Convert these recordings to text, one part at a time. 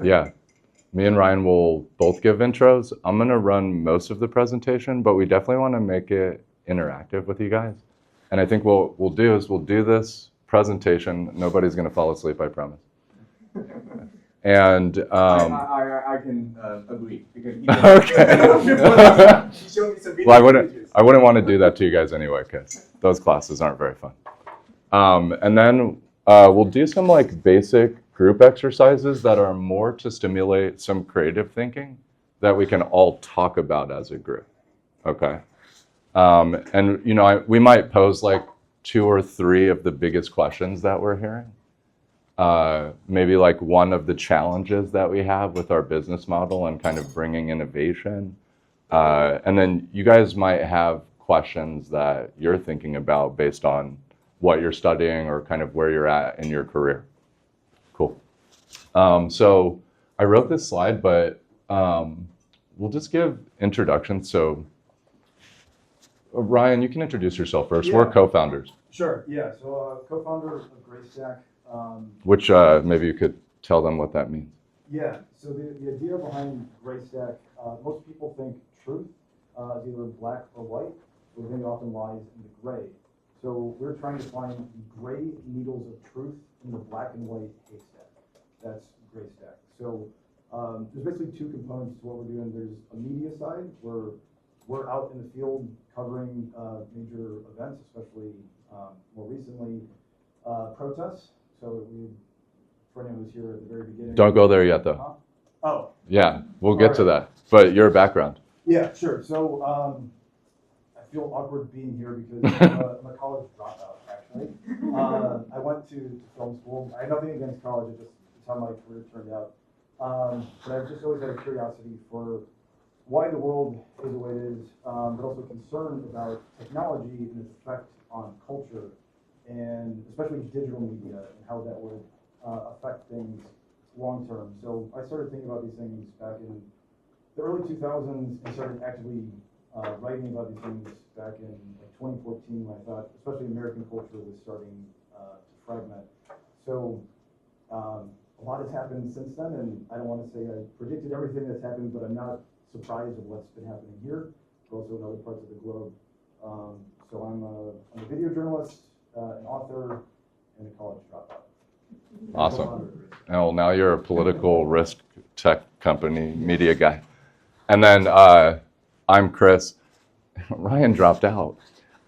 Yeah. Me and Ryan will both give intros. I'm going to run most of the presentation, but we definitely want to make it interactive with you guys. And I think what we'll do is we'll do this presentation. Nobody's going to fall asleep, I promise. And I can agree. okay. Well, I wouldn't want to do that to you guys anyway, because those classes aren't very fun. And then we'll do some like basic group exercises that are more to stimulate some creative thinking that we can all talk about as a group. Okay. And you know, we might pose like 2 or 3 of the biggest questions that we're hearing. Maybe like one of the challenges that we have with our business model and kind of bringing innovation. And then you guys might have questions that you're thinking about based on what you're studying or kind of where you're at in your career. Cool. So I wrote this slide, but we'll just give introductions. So Ryan, you can introduce yourself first. Yeah. We're co-founders. Sure, yeah. So co-founder of GrayStak. Which maybe you could tell them what that means. Yeah, so the idea behind GrayStak, most people think truth is either black or white, but the thing often lies in the gray. So we're trying to find the gray needles of truth in the black and white haystack. That's GrayStak. So there's basically 2 components to what we're doing. There's a media side where we're out in the field covering major events, especially more recently protests. So for anyone who's here at the very beginning. Don't go there yet, though. Oh. Yeah, we'll get to that. But your background. Yeah, sure. So I feel awkward being here because I'm a college dropout, actually. I went to film school. I had nothing against college. It's how my career turned out. But I've just always had a curiosity for why the world is the way it is, but also concerned about technology and its effect on culture, and especially digital media and how that would affect things long term. So I started thinking about these things back in the early 2000s and started actively writing about these things back in like 2014 when I thought, especially American culture was starting to fragment. So a lot has happened since then, and I don't want to say I predicted everything that's happened, but I'm not surprised of what's been happening here, but also in other parts of the globe. So I'm a video journalist, an author, and a college dropout. Awesome. Well, now you're a political risk tech company media guy. And then I'm Chris. Ryan dropped out.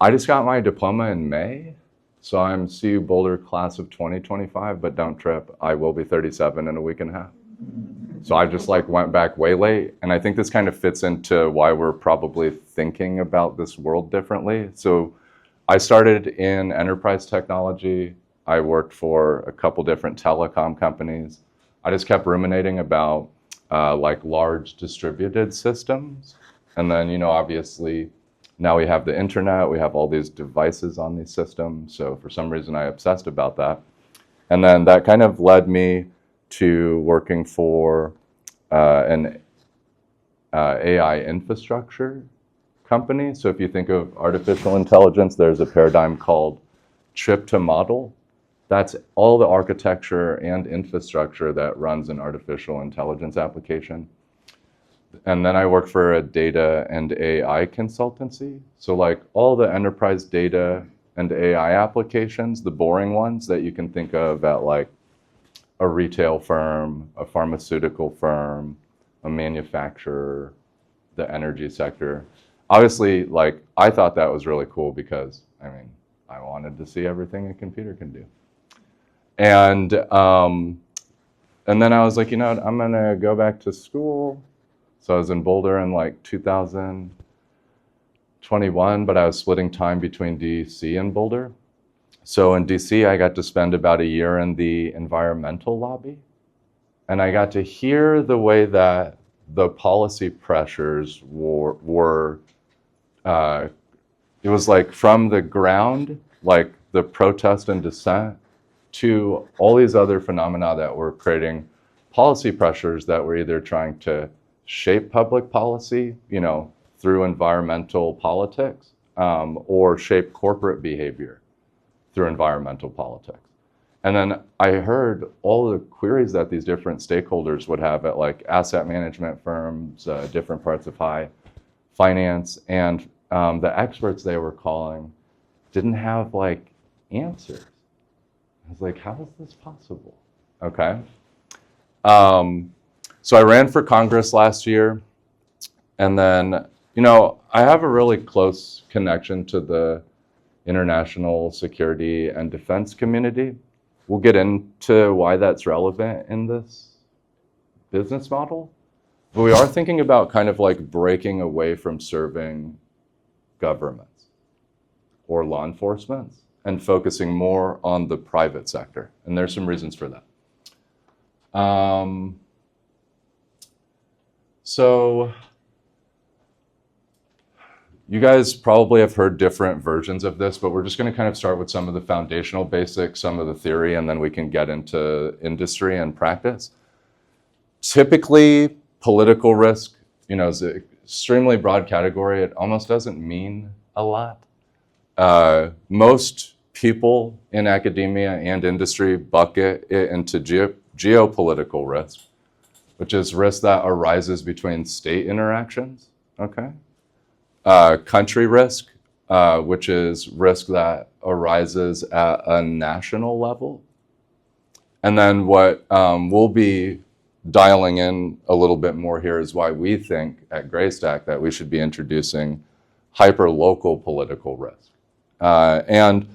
I just got my diploma in May, so I'm CU Boulder class of 2025, but don't trip, I will be 37 in a week and a half. So I just like went back way late, and I think this kind of fits into why we're probably thinking about this world differently. So I started in enterprise technology. I worked for a couple different telecom companies. I just kept ruminating about like large distributed systems. And then, you know, obviously now we have the internet, we have all these devices on these systems. So for some reason I obsessed about that. And then that kind of led me to working for an AI infrastructure company. So if you think of artificial intelligence, there's a paradigm called chip to model. That's all the architecture and infrastructure that runs an artificial intelligence application. And then I work for a data and AI consultancy. So like all the enterprise data and AI applications, the boring ones that you can think of at like a retail firm, a pharmaceutical firm, a manufacturer, the energy sector. Obviously, like I thought that was really cool because I mean, I wanted to see everything a computer can do. And then I was like, you know what, I'm gonna go back to school. So I was in Boulder in like 2021, but I was splitting time between DC and Boulder. So in DC, I got to spend about a year in the environmental lobby. And I got to hear the way that the policy pressures were it was like from the ground, like the protest and dissent, to all these other phenomena that were creating policy pressures that were either trying to shape public policy, you know, through environmental politics, or shape corporate behavior through environmental politics. And then I heard all the queries that these different stakeholders would have at like asset management firms, different parts of high finance, and the experts they were calling didn't have like answers. I was like, how is this possible? Okay. So I ran for Congress last year, and then, you know, I have a really close connection to the international security and defense community. We'll get into why that's relevant in this business model. But we are thinking about kind of like breaking away from serving governments or law enforcement and focusing more on the private sector. And there's some reasons for that. So you guys probably have heard different versions of this, but we're just going to kind of start with some of the foundational basics, some of the theory, and then we can get into industry and practice. Typically, political risk, you know, is an extremely broad category. It almost doesn't mean a lot. Most people in academia and industry bucket it into geopolitical risk, which is risk that arises between state interactions, okay? Country risk, which is risk that arises at a national level. And then what we'll be dialing in a little bit more here is why we think at GrayStak that we should be introducing hyperlocal political risk. And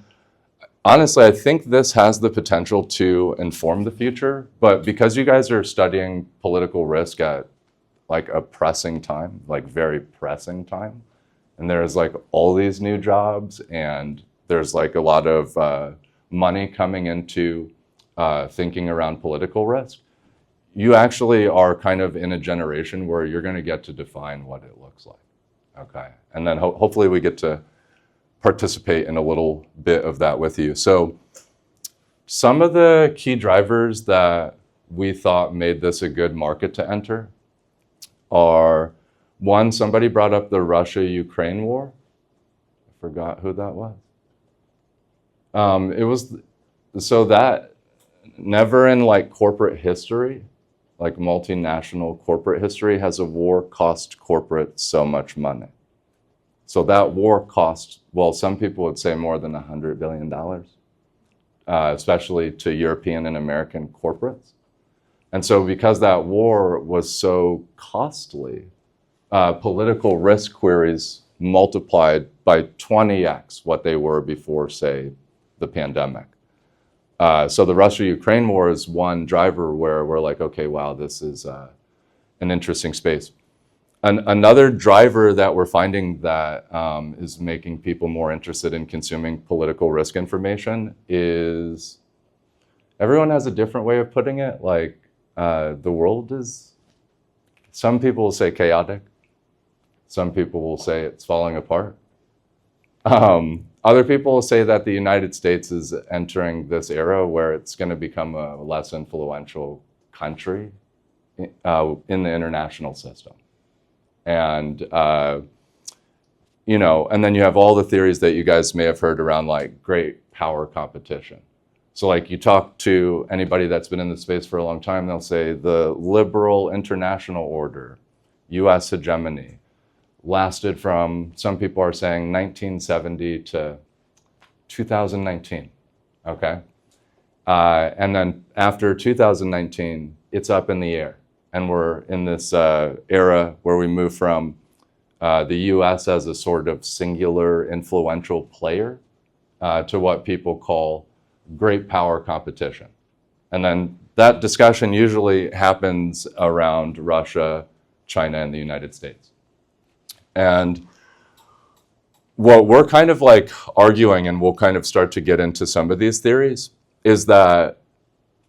honestly, I think this has the potential to inform the future, but because you guys are studying political risk at like a pressing time, like very pressing time, and there's like all these new jobs and there's like a lot of money coming into thinking around political risk, you actually are kind of in a generation where you're going to get to define what it looks like, okay? And then hopefully we get to participate in a little bit of that with you. So some of the key drivers that we thought made this a good market to enter are, one, somebody brought up the Russia-Ukraine war. I forgot who that was. It was, so that never in like corporate history, like multinational corporate history, has a war cost corporate so much money. So that war cost, well, some people would say more than $100 billion, especially to European and American corporates. And so because that war was so costly, political risk queries multiplied by 20x what they were before, say, the pandemic. So the Russia-Ukraine war is one driver where we're like, okay, wow, this is an interesting space. Another driver that we're finding that is making people more interested in consuming political risk information is, everyone has a different way of putting it. Like the world is, some people will say chaotic. Some people will say it's falling apart. Other people will say that the United States is entering this era where it's going to become a less influential country in the international system. And, you know, and then you have all the theories that you guys may have heard around like great power competition. So like you talk to anybody that's been in the space for a long time, they'll say the liberal international order, US hegemony, lasted from, some people are saying 1970 to 2019, okay? And then after 2019, it's up in the air. And we're in this era where we move from the US as a sort of singular influential player to what people call great power competition. And then that discussion usually happens around Russia, China, and the United States. And what we're kind of like arguing, and we'll kind of start to get into some of these theories, is that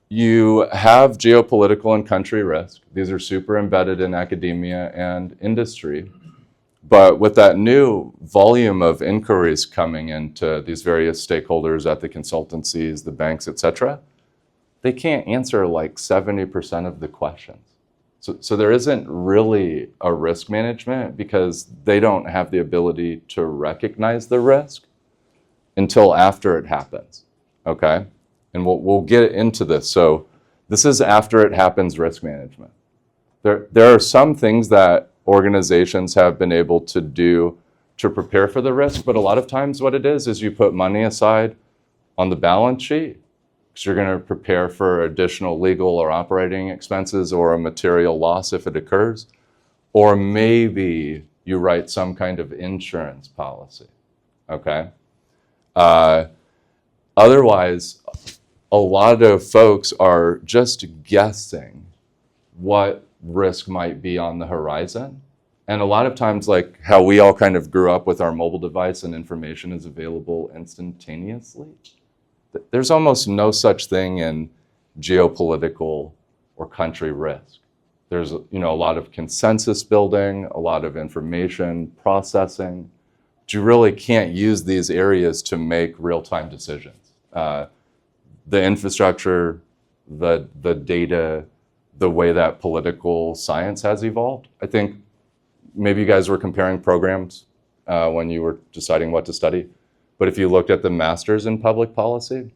you have geopolitical and country risk. These are super embedded in academia and industry. But with that new volume of inquiries coming into these various stakeholders at the consultancies, the banks, et cetera, they can't answer like 70% of the questions. So there isn't really a risk management because they don't have the ability to recognize the risk until after it happens, okay? and we'll get into this. So this is after it happens risk management. There are some things that organizations have been able to do to prepare for the risk, but a lot of times what it is you put money aside on the balance sheet because you're going to prepare for additional legal or operating expenses or a material loss if it occurs, or maybe you write some kind of insurance policy, okay? Otherwise, a lot of folks are just guessing what risk might be on the horizon. And a lot of times, like how we all kind of grew up with our mobile device and information is available instantaneously, there's almost no such thing in geopolitical or country risk. There's a lot of consensus building, a lot of information processing, but you really can't use these areas to make real-time decisions. The infrastructure, the data, the way that political science has evolved. I think maybe you guys were comparing programs when you were deciding what to study, but if you looked at the master's in public policy,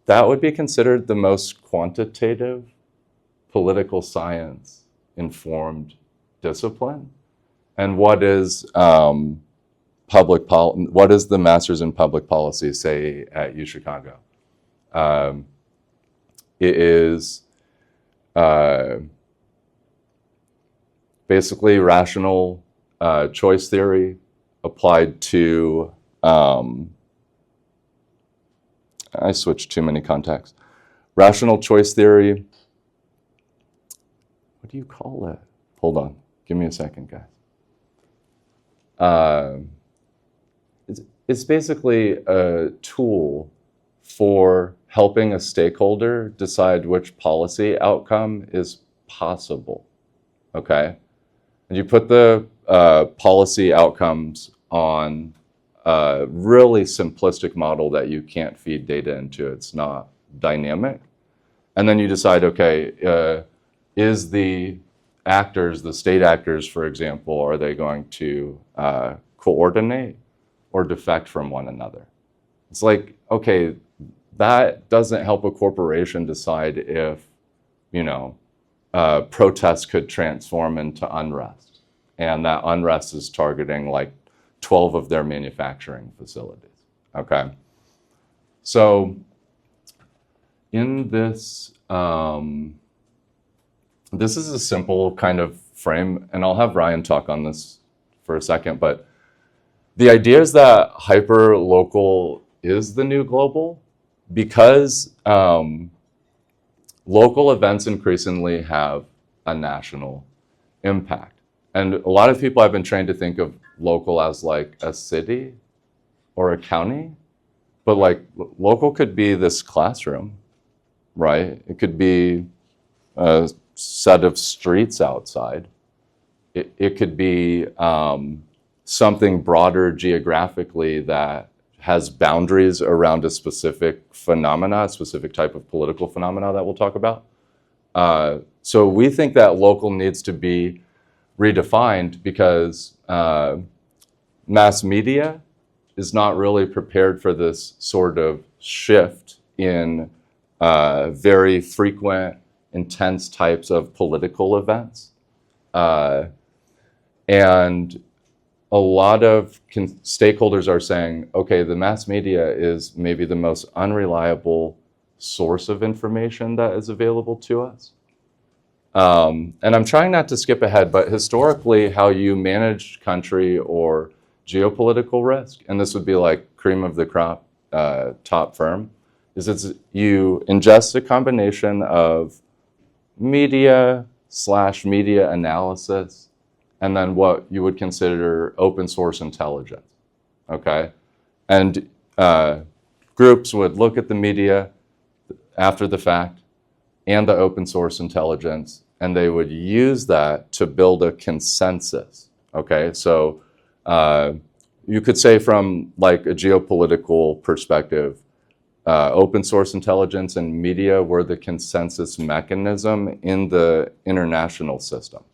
that would be considered the most quantitative political science informed discipline. And what is what is the master's in public policy say at U Chicago? It is basically rational choice theory applied to, I switched too many contexts. Rational choice theory, what do you call it? Hold on, give me a second, guys. It's basically a tool for helping a stakeholder decide which policy outcome is possible, okay? And you put the policy outcomes on a really simplistic model that you can't feed data into. It's not dynamic. And then you decide, okay, is the actors, the state actors, for example, are they going to coordinate or defect from one another? It's like, okay, that doesn't help a corporation decide if, protests could transform into unrest. And that unrest is targeting like 12 of their manufacturing facilities, okay? So in this, this is a simple kind of frame, and I'll have Ryan talk on this for a second, but the idea is that hyperlocal is the new global because local events increasingly have a national impact. And a lot of people have been trained to think of local as like a city or a county, but like local could be this classroom, right? It could be a set of streets outside. It could be something broader geographically that has boundaries around a specific phenomena, a specific type of political phenomena that we'll talk about. So we think that local needs to be redefined because mass media is not really prepared for this sort of shift in very frequent, intense types of political events. And a lot of stakeholders are saying, okay, the mass media is maybe the most unreliable source of information that is available to us. And I'm trying not to skip ahead, but historically, how you manage country or geopolitical risk, and this would be like cream of the crop, top firm, is you ingest a combination of media/media analysis, and then what you would consider open source intelligence, okay? And groups would look at the media after the fact and the open source intelligence, and they would use that to build a consensus, okay? So you could say from like a geopolitical perspective, open source intelligence and media were the consensus mechanism in the international system.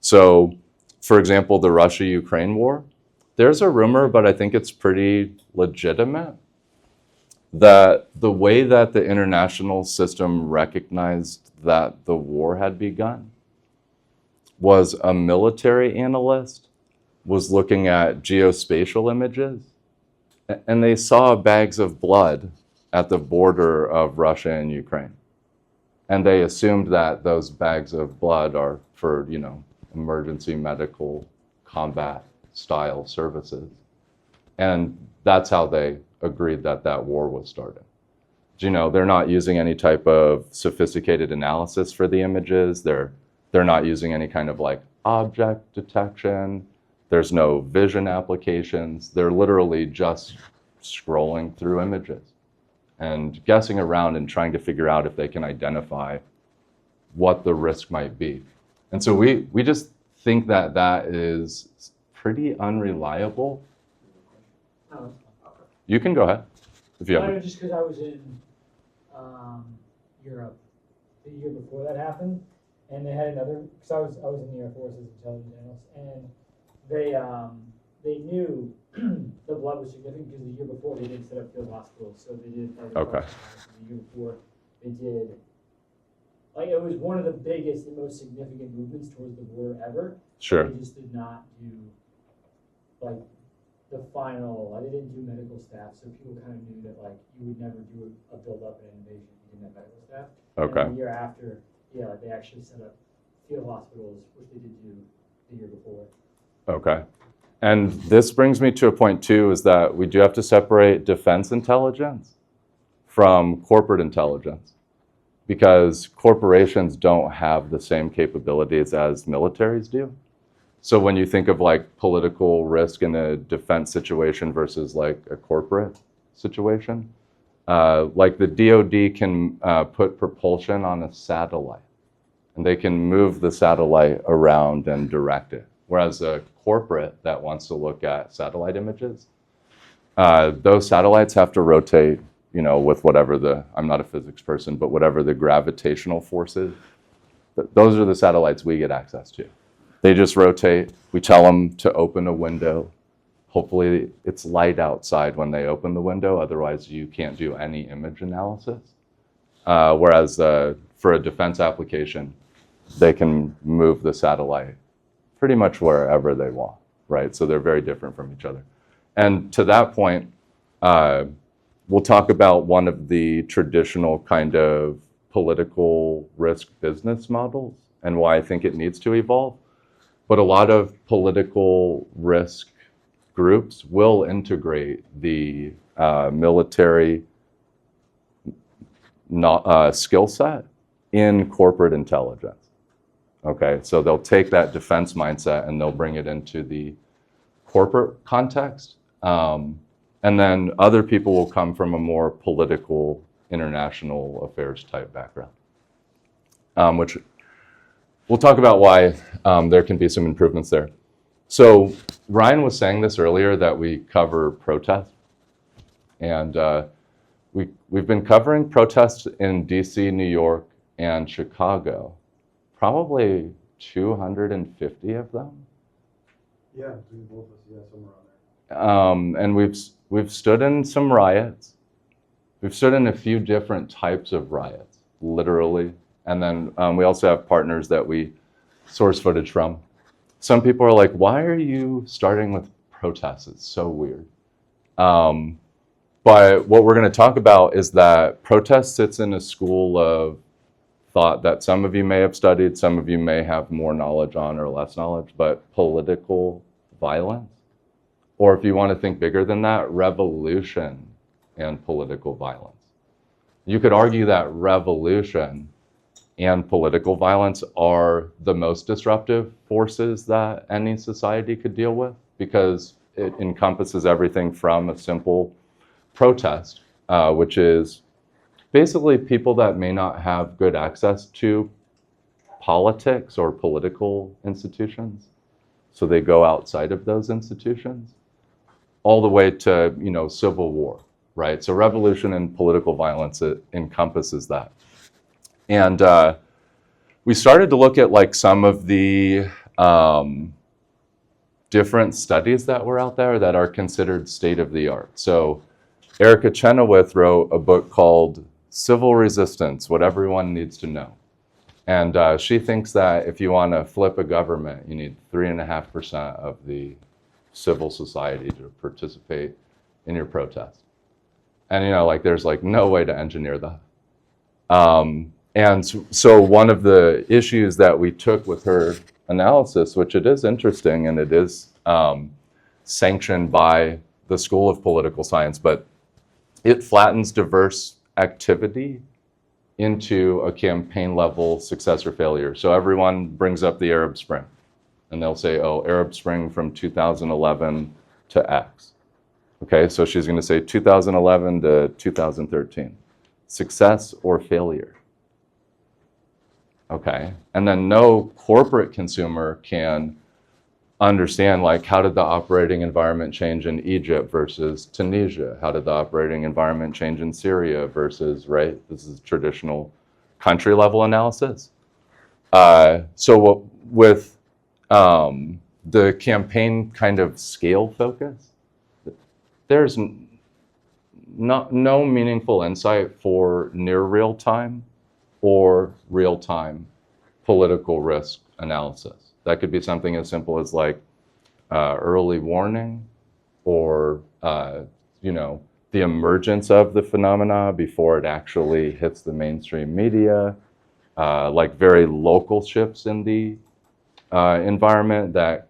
So, for example, the Russia-Ukraine war, there's a rumor, but I think it's pretty legitimate, that the way that the international system recognized that the war had begun was a military analyst was looking at geospatial images, and they saw bags of blood at the border of Russia and Ukraine. And they assumed that those bags of blood are for, emergency medical combat style services. And that's how they agreed that that war was started. They're not using any type of sophisticated analysis for the images. They're not using any kind of like object detection. There's no vision applications. They're literally just scrolling through images and guessing around and trying to figure out if they can identify what the risk might be. And so we just think that that is pretty unreliable. No, You can go ahead if you I know have. just because I was in Europe the year before that happened, and they had another. Because I was in the Air Force as an intelligence analyst, and they knew the blood was significant because the year before they did set up field hospitals, so they did. Okay. The year before they did. Like it was one of the biggest and most significant movements towards the border ever. Sure. They just did not do like the final. They didn't do medical staff, so people kind of knew that like you would never do a build up and invasion if you didn't have medical staff. Okay. And the year after, yeah, they actually set up field hospitals, which they did do the year before. Okay. And this brings me to a point too, is that we do have to separate defense intelligence from corporate intelligence, because corporations don't have the same capabilities as militaries do. So when you think of like political risk in a defense situation versus like a corporate situation, like the DoD can put propulsion on a satellite, and they can move the satellite around and direct it. Whereas a corporate that wants to look at satellite images, those satellites have to rotate, with whatever I'm not a physics person, but whatever the gravitational force is. Those are the satellites we get access to. They just rotate. We tell them to open a window. Hopefully it's light outside when they open the window, otherwise you can't do any image analysis. Whereas for a defense application, they can move the satellite pretty much wherever they want, right? So they're very different from each other. And to that point, we'll talk about one of the traditional kind of political risk business models and why I think it needs to evolve. But a lot of political risk groups will integrate the military skill set in corporate intelligence. Okay, so they'll take that defense mindset and they'll bring it into the corporate context. And then other people will come from a more political, international affairs type background, which we'll talk about why there can be some improvements there. So Ryan was saying this earlier, that we cover protests. And we've been covering protests in DC, New York, and Chicago. Probably 250 of them. Yeah, between both of us, yeah, somewhere around there. And we've stood in some riots. We've stood in a few different types of riots, literally. And then we also have partners that we source footage from. Some people are like, why are you starting with protests? It's so weird. But what we're going to talk about is that protest sits in a school of thought that some of you may have studied, some of you may have more knowledge on or less knowledge, but political violence, or if you want to think bigger than that, revolution and political violence. You could argue that revolution and political violence are the most disruptive forces that any society could deal with, because it encompasses everything from a simple protest, which is basically people that may not have good access to politics or political institutions, so they go outside of those institutions, all the way to civil war, right? So revolution and political violence, it encompasses that. And we started to look at like some of the different studies that were out there that are considered state of the art. So Erica Chenoweth wrote a book called Civil Resistance, What Everyone Needs to Know. And she thinks that if you want to flip a government, you need 3.5% of the civil society to participate in your protest. And there's no way to engineer that. And so one of the issues that we took with her analysis, which it is interesting and it is sanctioned by the School of Political Science, but it flattens diverse activity into a campaign level success or failure. So everyone brings up the Arab Spring and they'll say, oh, Arab Spring from 2011 to X. Okay, so she's going to say 2011 to 2013. Success or failure. Okay, and then no corporate consumer can understand how did the operating environment change in Egypt versus Tunisia? How did the operating environment change in Syria versus, right? This is traditional country level analysis. So with the campaign kind of scale focus, there's no meaningful insight for near real time or real time political risk analysis. That could be something as simple as early warning or, the emergence of the phenomena before it actually hits the mainstream media, very local shifts in the environment that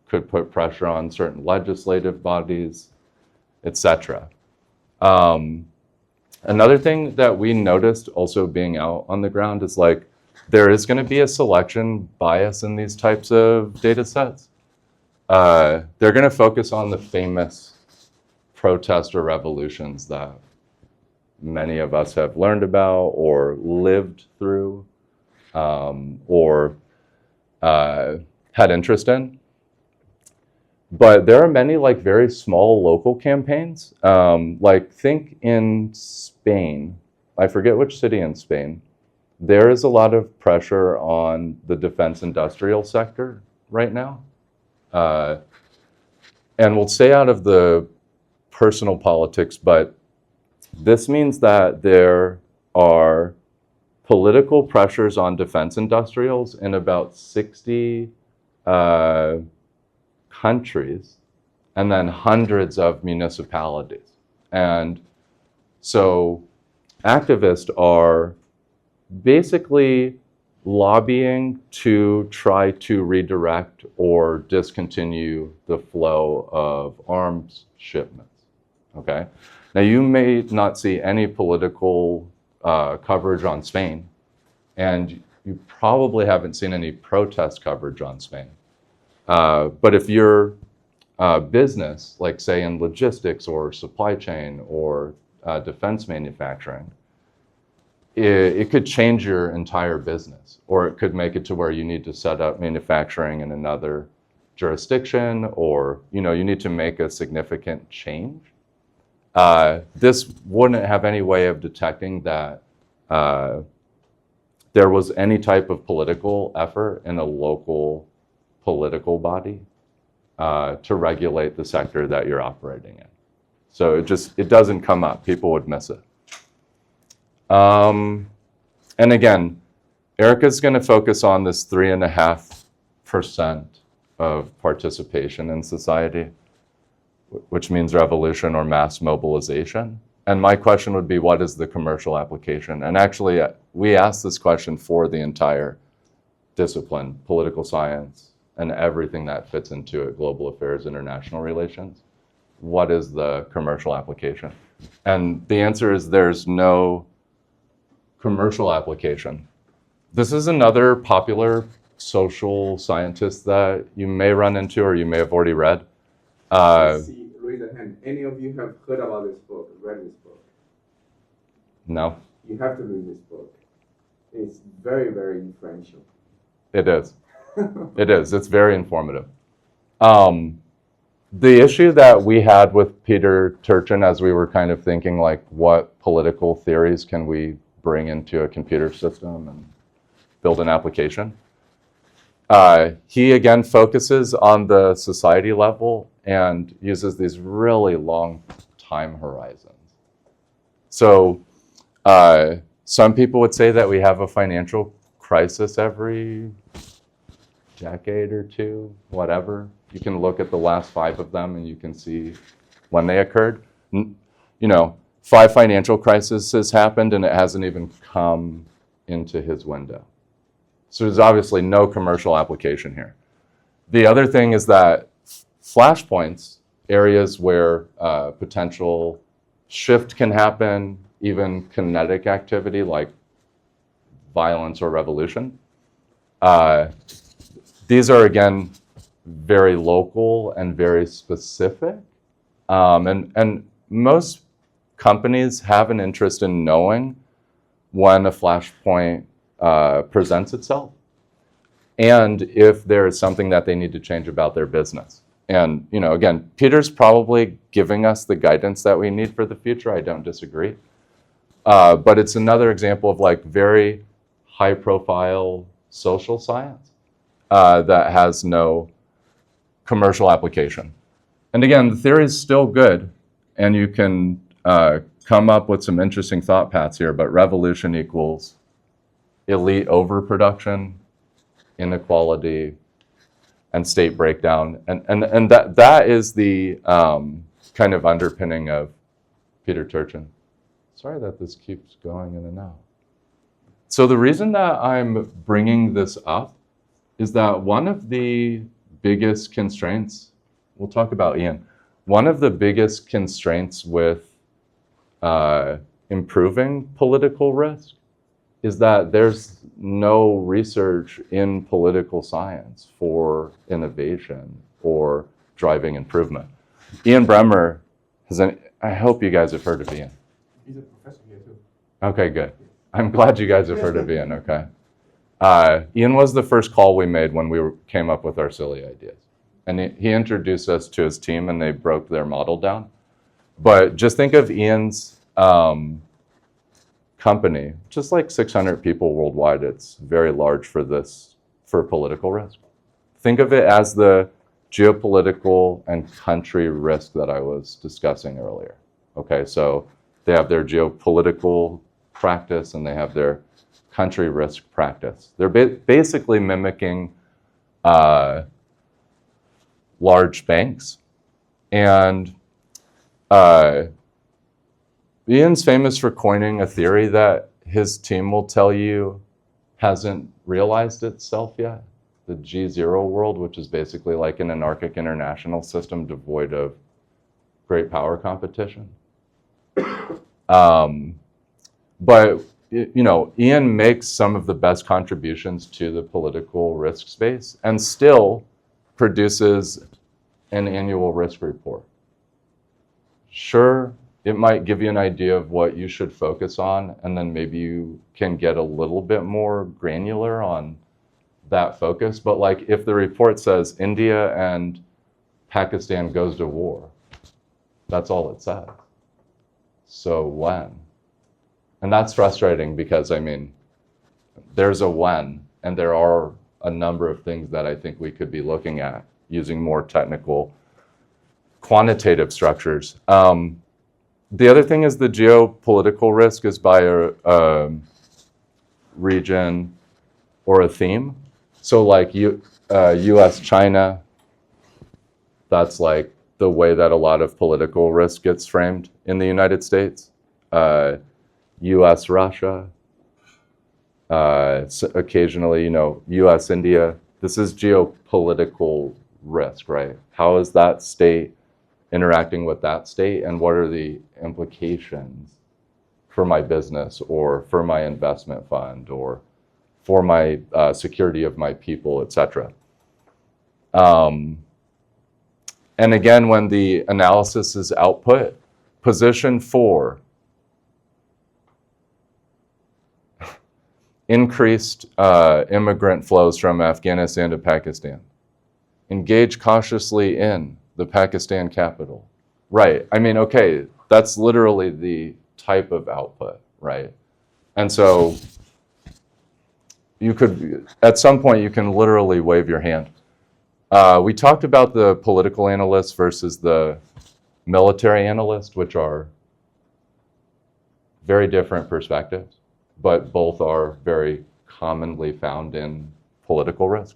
could put pressure on certain legislative bodies, etc. Another thing that we noticed also being out on the ground is there is going to be a selection bias in these types of data sets. They're going to focus on the famous protests or revolutions that many of us have learned about or lived through or had interest in. But there are many very small local campaigns. Think in Spain, I forget which city in Spain, there is a lot of pressure on the defense industrial sector right now. And we'll stay out of the personal politics, but this means that there are political pressures on defense industrials in about 60 countries and then hundreds of municipalities. And so activists are basically lobbying to try to redirect or discontinue the flow of arms shipments. Okay? Now you may not see any political coverage on Spain, and you probably haven't seen any protest coverage on Spain. But if your business, say in logistics or supply chain or defense manufacturing, it could change your entire business, or it could make it to where you need to set up manufacturing in another jurisdiction, or you need to make a significant change. This wouldn't have any way of detecting that there was any type of political effort in a local political body to regulate the sector that you're operating in. So it doesn't come up. People would miss it. And again, Erica's going to focus on this 3.5% of participation in society, which means revolution or mass mobilization. And my question would be, what is the commercial application? And actually, we asked this question for the entire discipline, political science, and everything that fits into it, global affairs, international relations. What is the commercial application? And the answer is there's no commercial application. This is another popular social scientist that you may run into or you may have already read. Raise a hand. Any of you have heard about this book, read this book? No. You have to read this book. It's very, very influential. It is. It is. It's very informative. The issue that we had with Peter Turchin as we were kind of thinking what political theories can we bring into a computer system and build an application. He again focuses on the society level and uses these really long time horizons. So some people would say that we have a financial crisis every decade or two, whatever. You can look at the last 5 of them and you can see when they occurred. 5 financial crises happened and it hasn't even come into his window. So there's obviously no commercial application here. The other thing is that flashpoints, areas where potential shift can happen, even kinetic activity like violence or revolution. These are, again, very local and very specific. And most companies have an interest in knowing when a flashpoint presents itself and if there is something that they need to change about their business. And, again, Peter's probably giving us the guidance that we need for the future. I don't disagree. But it's another example of like very high profile social science that has no commercial application. And again, the theory is still good and you can come up with some interesting thought paths here, but revolution equals elite overproduction, inequality, and state breakdown. And that is the kind of underpinning of Peter Turchin. Sorry that this keeps going in and out. So the reason that I'm bringing this up is that one of the biggest constraints, we'll talk about Ian, one of the biggest constraints with improving political risk is that there's no research in political science for innovation or driving improvement. Ian Bremmer I hope you guys have heard of Ian. He's a professor here too. Okay, good. I'm glad you guys have heard of Ian, okay. Ian was the first call we made when we came up with our silly ideas. And he introduced us to his team and they broke their model down. But just think of Ian's company, just like 600 people worldwide. It's very large for political risk. Think of it as the geopolitical and country risk that I was discussing earlier. Okay, so they have their geopolitical practice and they have their country risk practice. They're basically mimicking large banks. And Ian's famous for coining a theory that his team will tell you hasn't realized itself yet. The G0 world, which is basically like an anarchic international system devoid of great power competition. But Ian makes some of the best contributions to the political risk space and still produces an annual risk report. Sure, it might give you an idea of what you should focus on, and then maybe you can get a little bit more granular on that focus. But like if the report says India and Pakistan goes to war, that's all it says. So when? And that's frustrating because, there's a when, and there are a number of things that I think we could be looking at using more technical quantitative structures. The other thing is the geopolitical risk is by a region or a theme. So like US, China, that's like the way that a lot of political risk gets framed in the United States. US, Russia, occasionally, US, India. This is geopolitical risk, right? How is that state interacting with that state, and what are the implications for my business or for my investment fund or for my security of my people, etc. And again, when the analysis is output, position 4, increased immigrant flows from Afghanistan to Pakistan. Engage cautiously in the Pakistan capital. Right, okay, that's literally the type of output, right? And so you could, at some point, you can literally wave your hand. We talked about the political analyst versus the military analyst, which are very different perspectives, but both are very commonly found in political risk.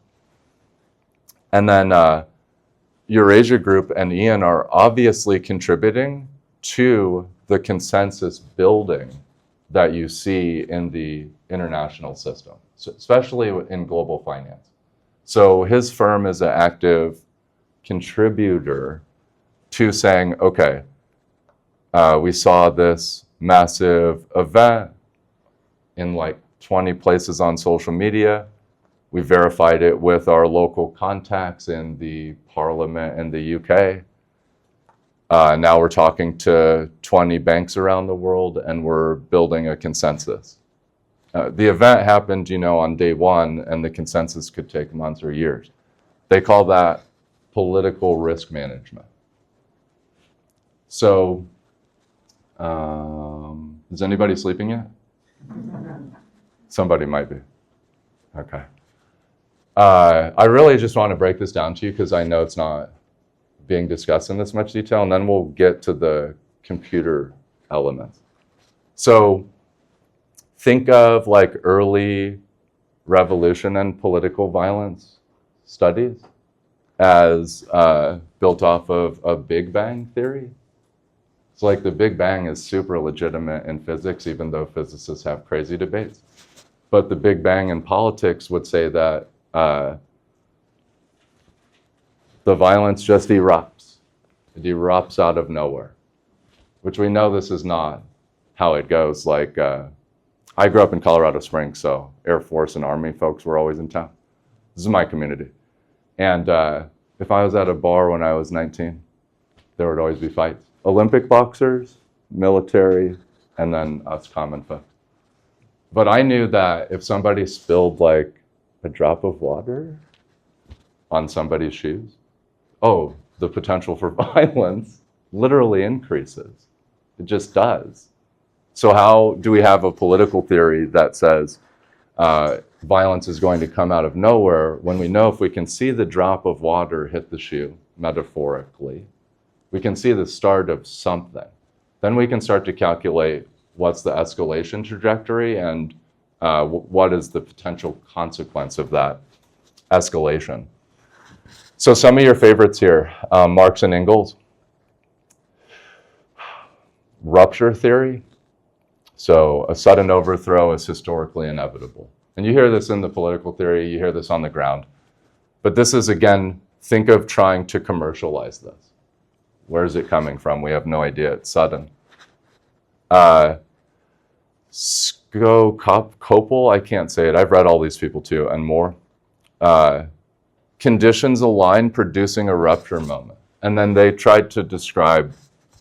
And then Eurasia Group and Ian are obviously contributing to the consensus building that you see in the international system, so especially in global finance. So his firm is an active contributor to saying, okay, we saw this massive event in like 20 places on social media. We verified it with our local contacts in the parliament in the UK. Now we're talking to 20 banks around the world and we're building a consensus. The event happened, on day one, and the consensus could take months or years. They call that political risk management. So, is anybody sleeping yet? Somebody might be. Okay. I really just want to break this down to you because I know it's not being discussed in this much detail, and then we'll get to the computer elements. So think of like early revolution and political violence studies as built off of a Big Bang theory. It's like the Big Bang is super legitimate in physics, even though physicists have crazy debates. But the Big Bang in politics would say that the violence just erupts. It erupts out of nowhere, which we know this is not how it goes. Like, I grew up in Colorado Springs, so Air Force and Army folks were always in town. This is my community. And if I was at a bar when I was 19, there would always be fights. Olympic boxers, military, and then us common folks. But I knew that if somebody spilled like a drop of water on somebody's shoes, the potential for violence literally increases. It just does. So how do we have a political theory that says violence is going to come out of nowhere when we know if we can see the drop of water hit the shoe, metaphorically, we can see the start of something. Then we can start to calculate what's the escalation trajectory and what is the potential consequence of that escalation. So some of your favorites here, Marx and Engels. Rupture theory. So a sudden overthrow is historically inevitable. And you hear this in the political theory, you hear this on the ground. But this is, again, think of trying to commercialize this. Where is it coming from? We have no idea. It's sudden. Copel, I can't say it. I've read all these people too, and more. Conditions align, producing a rupture moment. And then they tried to describe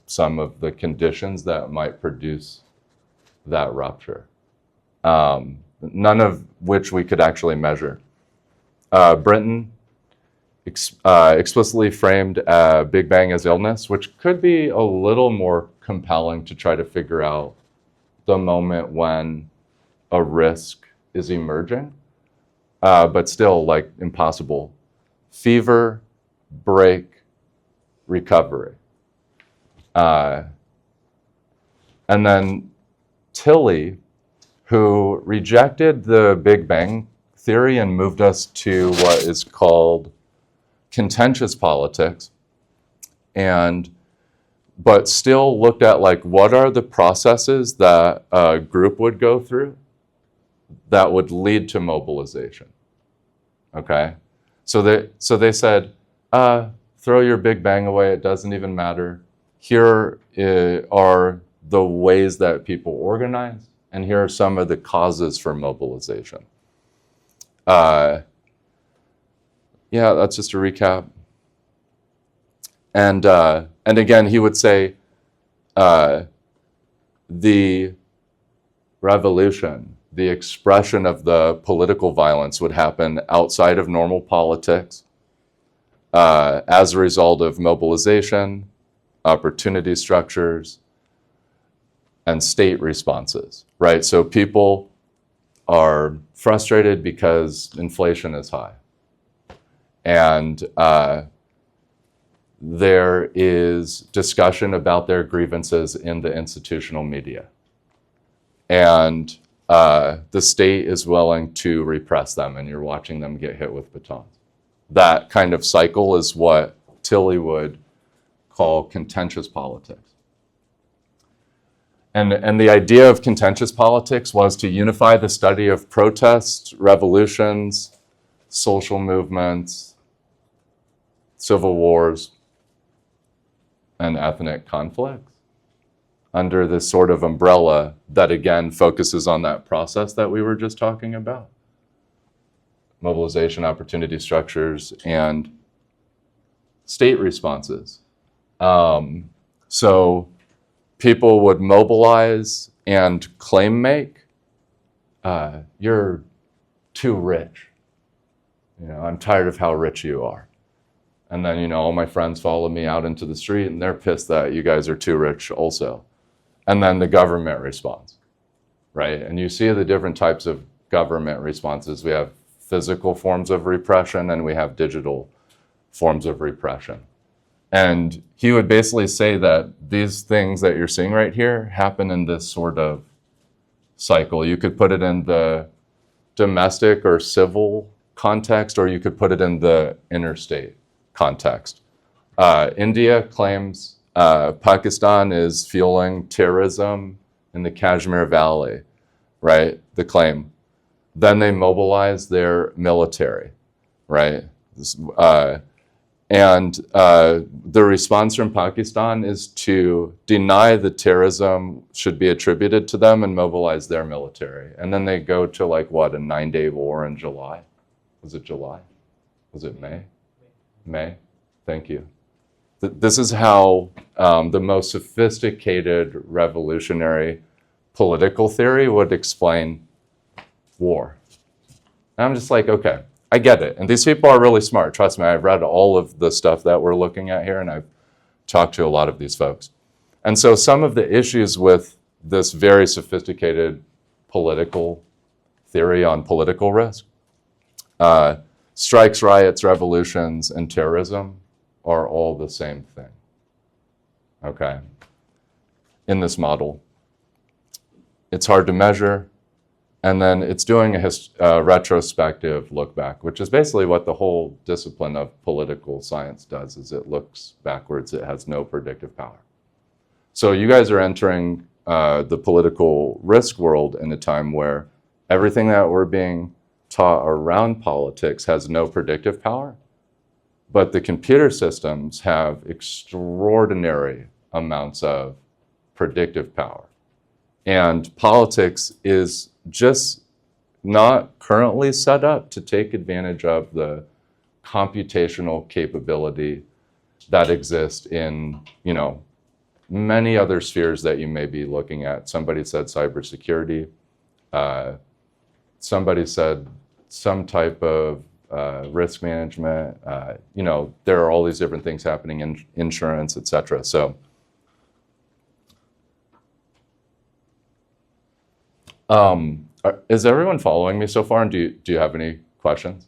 some of the conditions that might produce that rupture. None of which we could actually measure. Brinton explicitly framed Big Bang as illness, which could be a little more compelling to try to figure out the moment when a risk is emerging, but still like impossible. Fever, break, recovery. And then Tilly, who rejected the Big Bang theory and moved us to what is called contentious politics, but still looked at like what are the processes that a group would go through that would lead to mobilization. Okay, so they said, throw your Big Bang away, it doesn't even matter. Here are the ways that people organize, and here are some of the causes for mobilization. Yeah, that's just a recap. And again, he would say the revolution, the expression of the political violence would happen outside of normal politics as a result of mobilization, opportunity structures, and state responses, right? So people are frustrated because inflation is high. And there is discussion about their grievances in the institutional media. And the state is willing to repress them, and you're watching them get hit with batons. That kind of cycle is what Tilly would call contentious politics. And the idea of contentious politics was to unify the study of protests, revolutions, social movements, civil wars, and ethnic conflicts under this sort of umbrella that, again, focuses on that process that we were just talking about. Mobilization, opportunity structures, and state responses. So people would mobilize and claim make. You're too rich. I'm tired of how rich you are. And then, all my friends follow me out into the street and they're pissed that you guys are too rich also. And then the government responds, right? And you see the different types of government responses. We have physical forms of repression and we have digital forms of repression. And he would basically say that these things that you're seeing right here happen in this sort of cycle. You could put it in the domestic or civil context, or you could put it in the interstate context. India claims Pakistan is fueling terrorism in the Kashmir Valley, right? The claim. Then they mobilize their military, right? And the response from Pakistan is to deny that terrorism should be attributed to them and mobilize their military. And then they go to a 9-day war in July. Was it July? Was it May? May. Thank you. This is how the most sophisticated revolutionary political theory would explain war. And I'm just like, okay, I get it. And these people are really smart. Trust me, I've read all of the stuff that we're looking at here, and I've talked to a lot of these folks. And so some of the issues with this very sophisticated political theory on political risk, strikes, riots, revolutions, and terrorism are all the same thing, okay, in this model. It's hard to measure, and then it's doing a retrospective look back, which is basically what the whole discipline of political science does, is it looks backwards. It has no predictive power. So you guys are entering the political risk world in a time where everything that we're being taught around politics has no predictive power, but the computer systems have extraordinary amounts of predictive power. And politics is just not currently set up to take advantage of the computational capability that exists in, many other spheres that you may be looking at. Somebody said cybersecurity. Somebody said some type of risk management. There are all these different things happening in insurance, et cetera. So is everyone following me so far? And do you have any questions?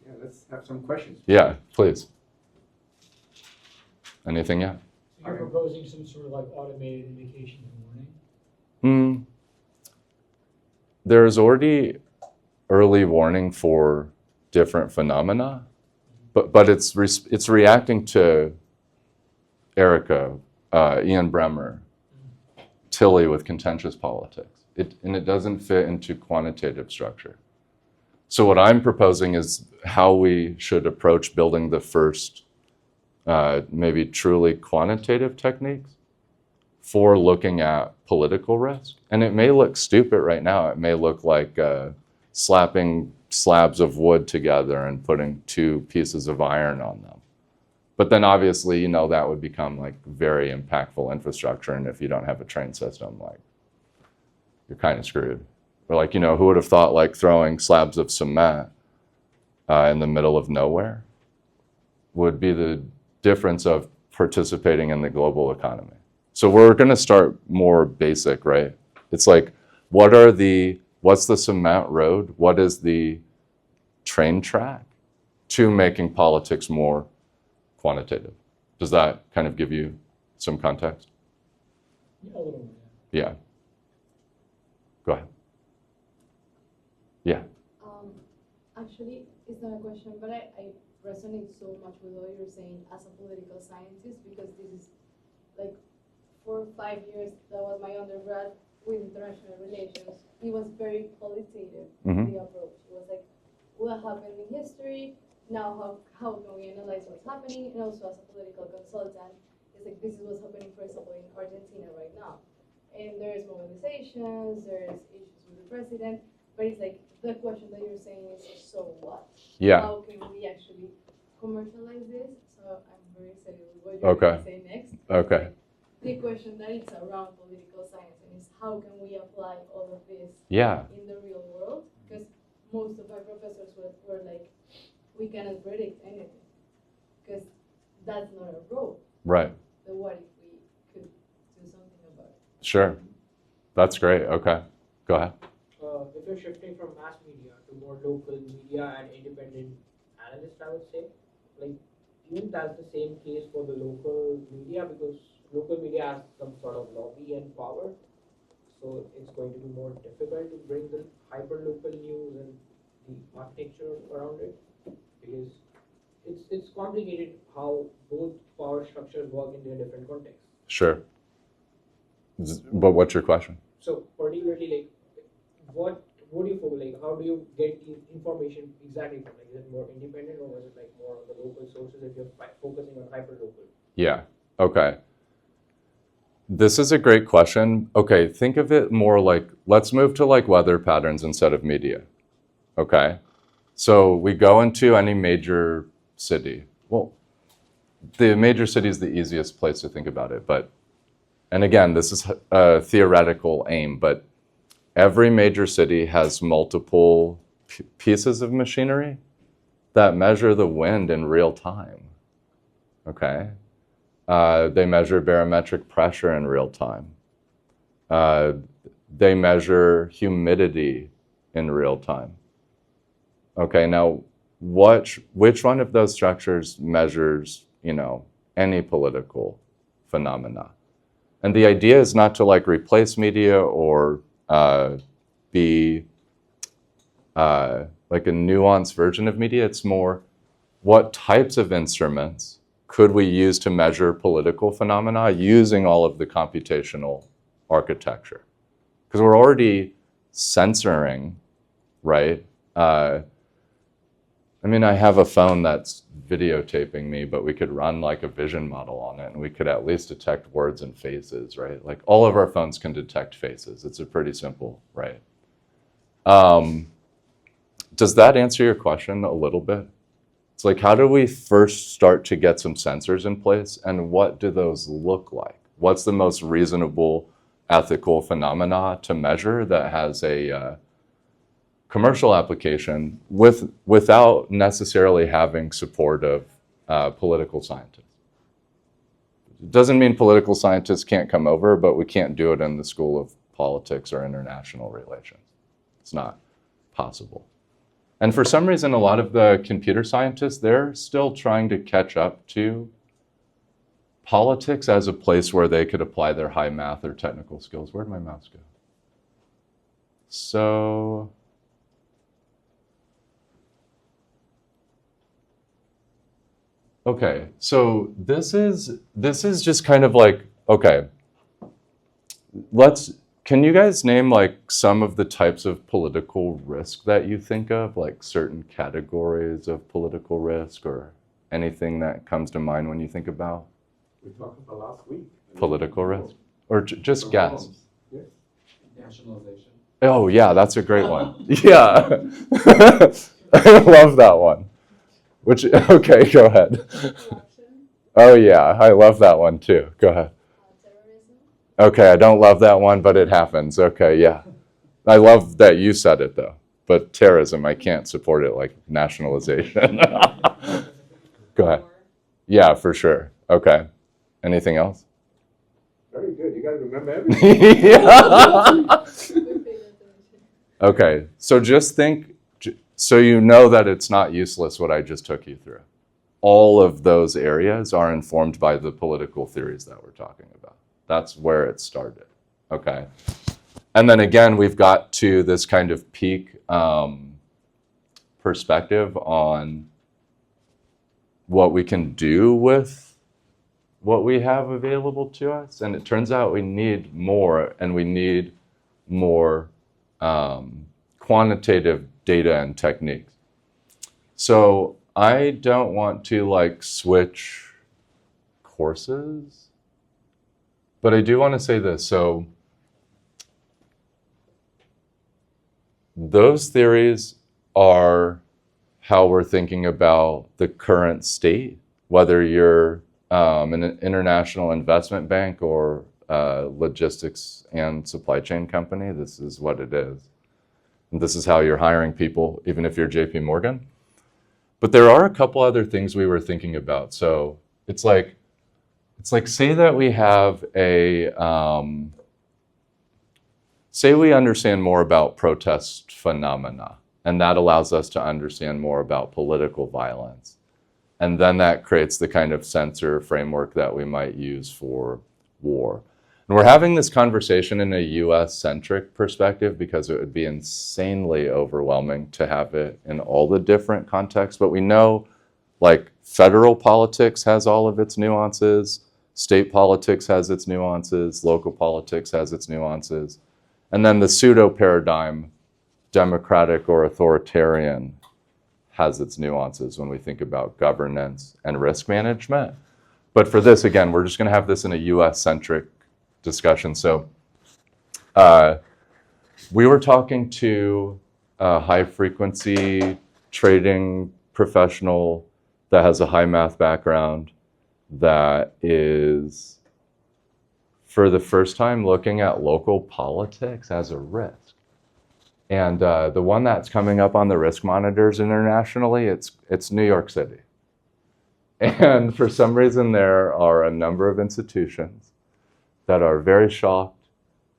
Yeah, let's have some questions. Yeah, please. Anything yet? So you're proposing some sort of automated indication and warning? There's already early warning for different phenomena, but it's reacting to Erica, Ian Bremer, Tilly with contentious politics. And it doesn't fit into quantitative structure. So what I'm proposing is how we should approach building the first maybe truly quantitative techniques for looking at political risk. And it may look stupid right now. It may look like slapping slabs of wood together and putting two pieces of iron on them. But then obviously, that would become very impactful infrastructure. And if you don't have a train system, you're kind of screwed. Or who would have thought throwing slabs of cement in the middle of nowhere would be the difference of participating in the global economy. So we're going to start more basic, right? It's what's the cement road? What is the train track to making politics more quantitative? Does that kind of give you some context? Yeah, a little bit. Yeah. Go ahead. Yeah. Actually, it's not a question, but I resonate so much with what you're saying as a political scientist, because this is like 4 or 5 years, that was my undergrad with international relations. It was very qualitative, Mhm. the approach. It was like, what happened in history, now how can we analyze what's happening, and also as a political consultant, it's like, this is what's happening, for example, in Argentina right now. And there's mobilizations, there's issues with the president, but it's like, the question that you're saying is, so what? Yeah. How can we actually commercialize this? So I'm very excited with what you're Okay. going to say next. Okay. The question that is around political science, and is how can we apply all of this Yeah. in the real world? Because most of my professors were like, we cannot predict anything, because that's not our role. Right. But what if we could do something about it? Sure. That's great. Okay. Go ahead. If you're shifting from mass media to more local media and independent analysts, I would say, like, even that's the same case for the local media, because local media has some sort of lobby and power, so it's going to be more difficult to bring the hyper-local news and the architecture around it, because it's complicated how both power structures work in their different contexts. Sure. But what's your question? So particularly, like, what do you feel like? How do you get the information exactly from? Like, is it more independent, or is it like more on the local sources if you're focusing on hyper-local? Yeah. Okay. This is a great question. Okay, think of it more like, let's move to like weather patterns instead of media. Okay. So we go into any major city. Well, the major city is the easiest place to think about it, but, and again, this is a theoretical aim, but every major city has multiple pieces of machinery that measure the wind in real time. Okay. They measure barometric pressure in real time. They measure humidity in real time. Okay, now which one of those structures measures, any political phenomena? And the idea is not to like replace media or be like a nuanced version of media. It's more, what types of instruments could we use to measure political phenomena using all of the computational architecture? Because we're already censoring, right? I have a phone that's videotaping me, but we could run like a vision model on it, and we could at least detect words and faces, right? Like all of our phones can detect faces. It's a pretty simple, right? Does that answer your question a little bit? It's like, how do we first start to get some sensors in place, and what do those look like? What's the most reasonable ethical phenomena to measure that has a commercial application without necessarily having support of political scientists? It doesn't mean political scientists can't come over, but we can't do it in the School of Politics or International Relations. It's not possible. And for some reason, a lot of the computer scientists, they're still trying to catch up to politics as a place where they could apply their high math or technical skills. Where'd my mouse go? So, okay, so this is just kind of like, okay, can you guys name like some of the types of political risk that you think of, like certain categories of political risk or anything that comes to mind when you think about We talked about last week. political risk? Or just guess. Yes. Nationalization. Oh yeah, that's a great one. Yeah, I love that one. Okay, go ahead. Corruption, Oh yeah, I love that one too. Go ahead. terrorism. Okay, I don't love that one, but it happens. Okay, yeah. I love that you said it though. But terrorism, I can't support it, like nationalization. Go ahead. Yeah, for sure. Okay. Anything else? Very good. You guys remember everything. Yeah. We paid attention. Okay, so just think, so you know that it's not useless what I just took you through. all of those areas are informed by the political theories that we're talking about. That's where it started, okay? And then again, we've got to this kind of peak perspective on what we can do with what we have available to us. And it turns out we need more, and we need more quantitative data and techniques. So I don't want to like switch courses, but I do want to say this. So those theories are how we're thinking about the current state, whether you're an international investment bank or logistics and supply chain company. This is what it is. And this is how you're hiring people, even if you're JP Morgan. But there are a couple other things we were thinking about. So it's like say that we have a, say we understand more about protest phenomena, and that allows us to understand more about political violence. And then that creates the kind of sensor framework that we might use for war. And we're having this conversation in a US-centric perspective because it would be insanely overwhelming to have it in all the different contexts. But we know like federal politics has all of its nuances, state politics has its nuances, local politics has its nuances. And then the pseudo-paradigm, democratic or authoritarian, has its nuances when we think about governance and risk management. But for this, again, we're just going to have this in a US-centric discussion. So we were talking to a high-frequency trading professional that has a high math background that is, for the first time, looking at local politics as a risk. And the one that's coming up on the risk monitors internationally, it's New York City. And for some reason, there are a number of institutions that are very shocked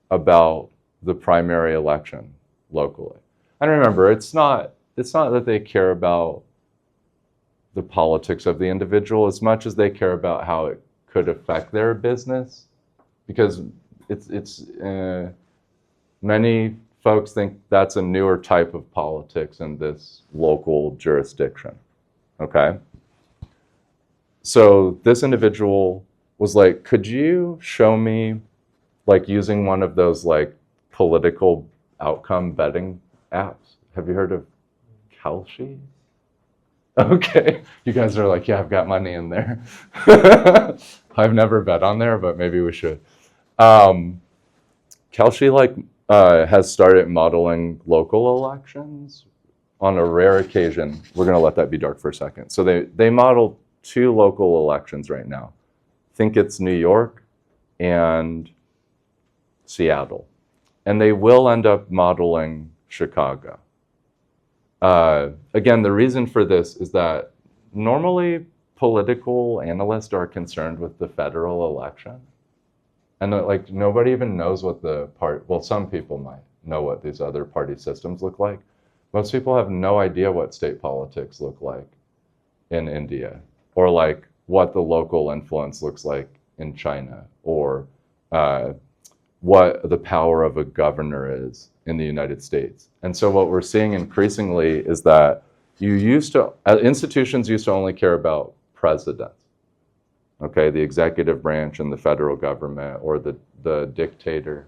about the primary election locally. And remember, it's not that they care about the politics of the individual as much as they care about how it could affect their business, because many folks think that's a newer type of politics in this local jurisdiction, okay? So this individual was like, could you show me, like, using one of those, like, political outcome betting apps? Have you heard of Kalshi? Okay, you guys are like, yeah, I've got money in there. I've never bet on there, but maybe we should. Kalshi, like, has started modeling local elections on a rare occasion. We're going to let that be dark for a second. So they model 2 local elections right now. I think it's New York and Seattle. And they will end up modeling Chicago. Again, the reason for this is that normally political analysts are concerned with the federal election. And like nobody even knows what well, some people might know what these other party systems look like. Most people have no idea what state politics look like in India, or like what the local influence looks like in China, or what the power of a governor is in the United States. And so what we're seeing increasingly is that institutions used to only care about presidents. Okay, the executive branch and the federal government, or the dictator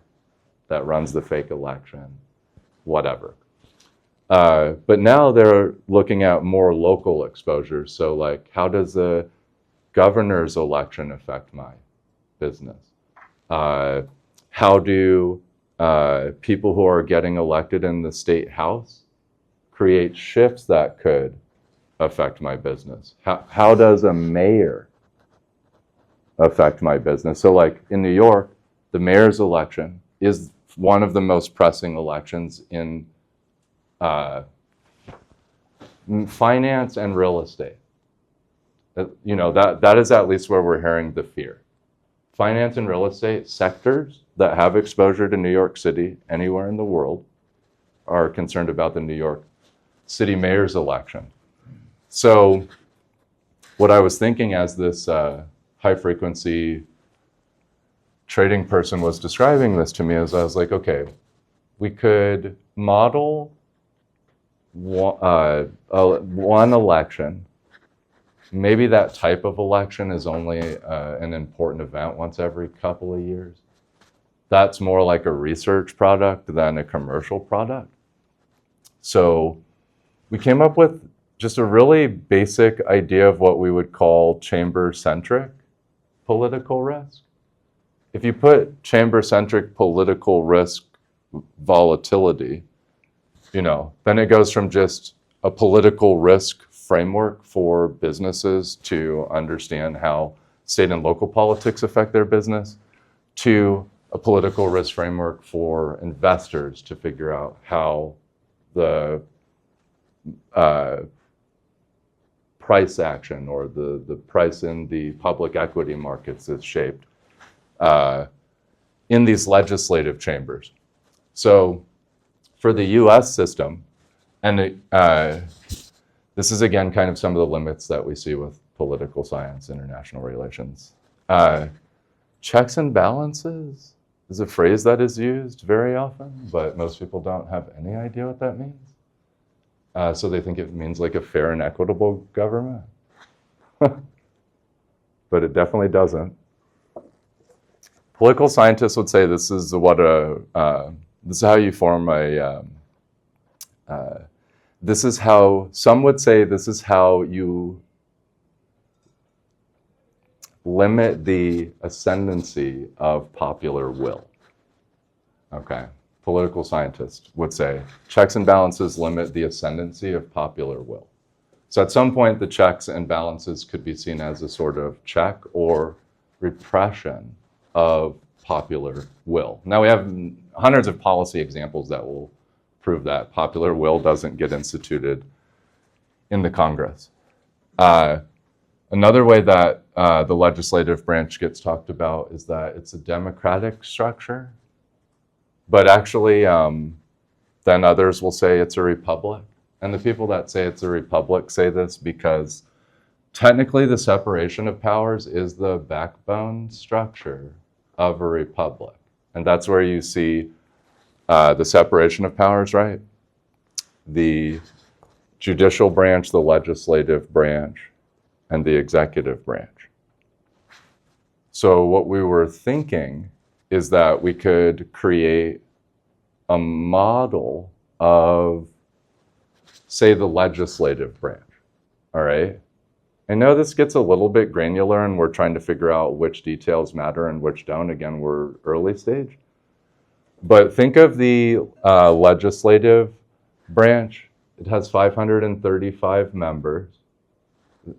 that runs the fake election, whatever. But now they're looking at more local exposures. So like, how does the governor's election affect my business? How do people who are getting elected in the state house create shifts that could affect my business? How does a mayor affect my business? So like in New York, the mayor's election is one of the most pressing elections in finance and real estate. You know, that is at least where we're hearing the fear. Finance and real estate sectors that have exposure to New York City anywhere in the world are concerned about the New York City mayor's election. So what I was thinking as this high frequency trading person was describing this to me is I was like, okay, we could model one election. Maybe that type of election is only an important event once every couple of years. That's more like a research product than a commercial product. So we came up with just a really basic idea of what we would call chamber-centric political risk. If you put chamber-centric political risk volatility, then it goes from just a political risk framework for businesses to understand how state and local politics affect their business, to a political risk framework for investors to figure out how the price action or the price in the public equity markets is shaped in these legislative chambers. So for the US system, and this is again kind of some of the limits that we see with political science, international relations. Checks and balances is a phrase that is used very often, but most people don't have any idea what that means. So they think it means like a fair and equitable government. But it definitely doesn't. Political scientists would say this is this is how you form some would say this is how you limit the ascendancy of popular will. Okay, political scientists would say checks and balances limit the ascendancy of popular will. So at some point, the checks and balances could be seen as a sort of check or repression of popular will. Now we have hundreds of policy examples that will prove that popular will doesn't get instituted in the Congress. Another way that the legislative branch gets talked about is that it's a democratic structure, but actually then others will say it's a republic. And the people that say it's a republic say this because technically the separation of powers is the backbone structure of a republic. And that's where you see the separation of powers, right? The judicial branch, the legislative branch, and the executive branch. So what we were thinking is that we could create a model of, say, the legislative branch, all right? I know this gets a little bit granular and we're trying to figure out which details matter and which don't. Again, we're early stage. But think of the legislative branch. It has 535 members.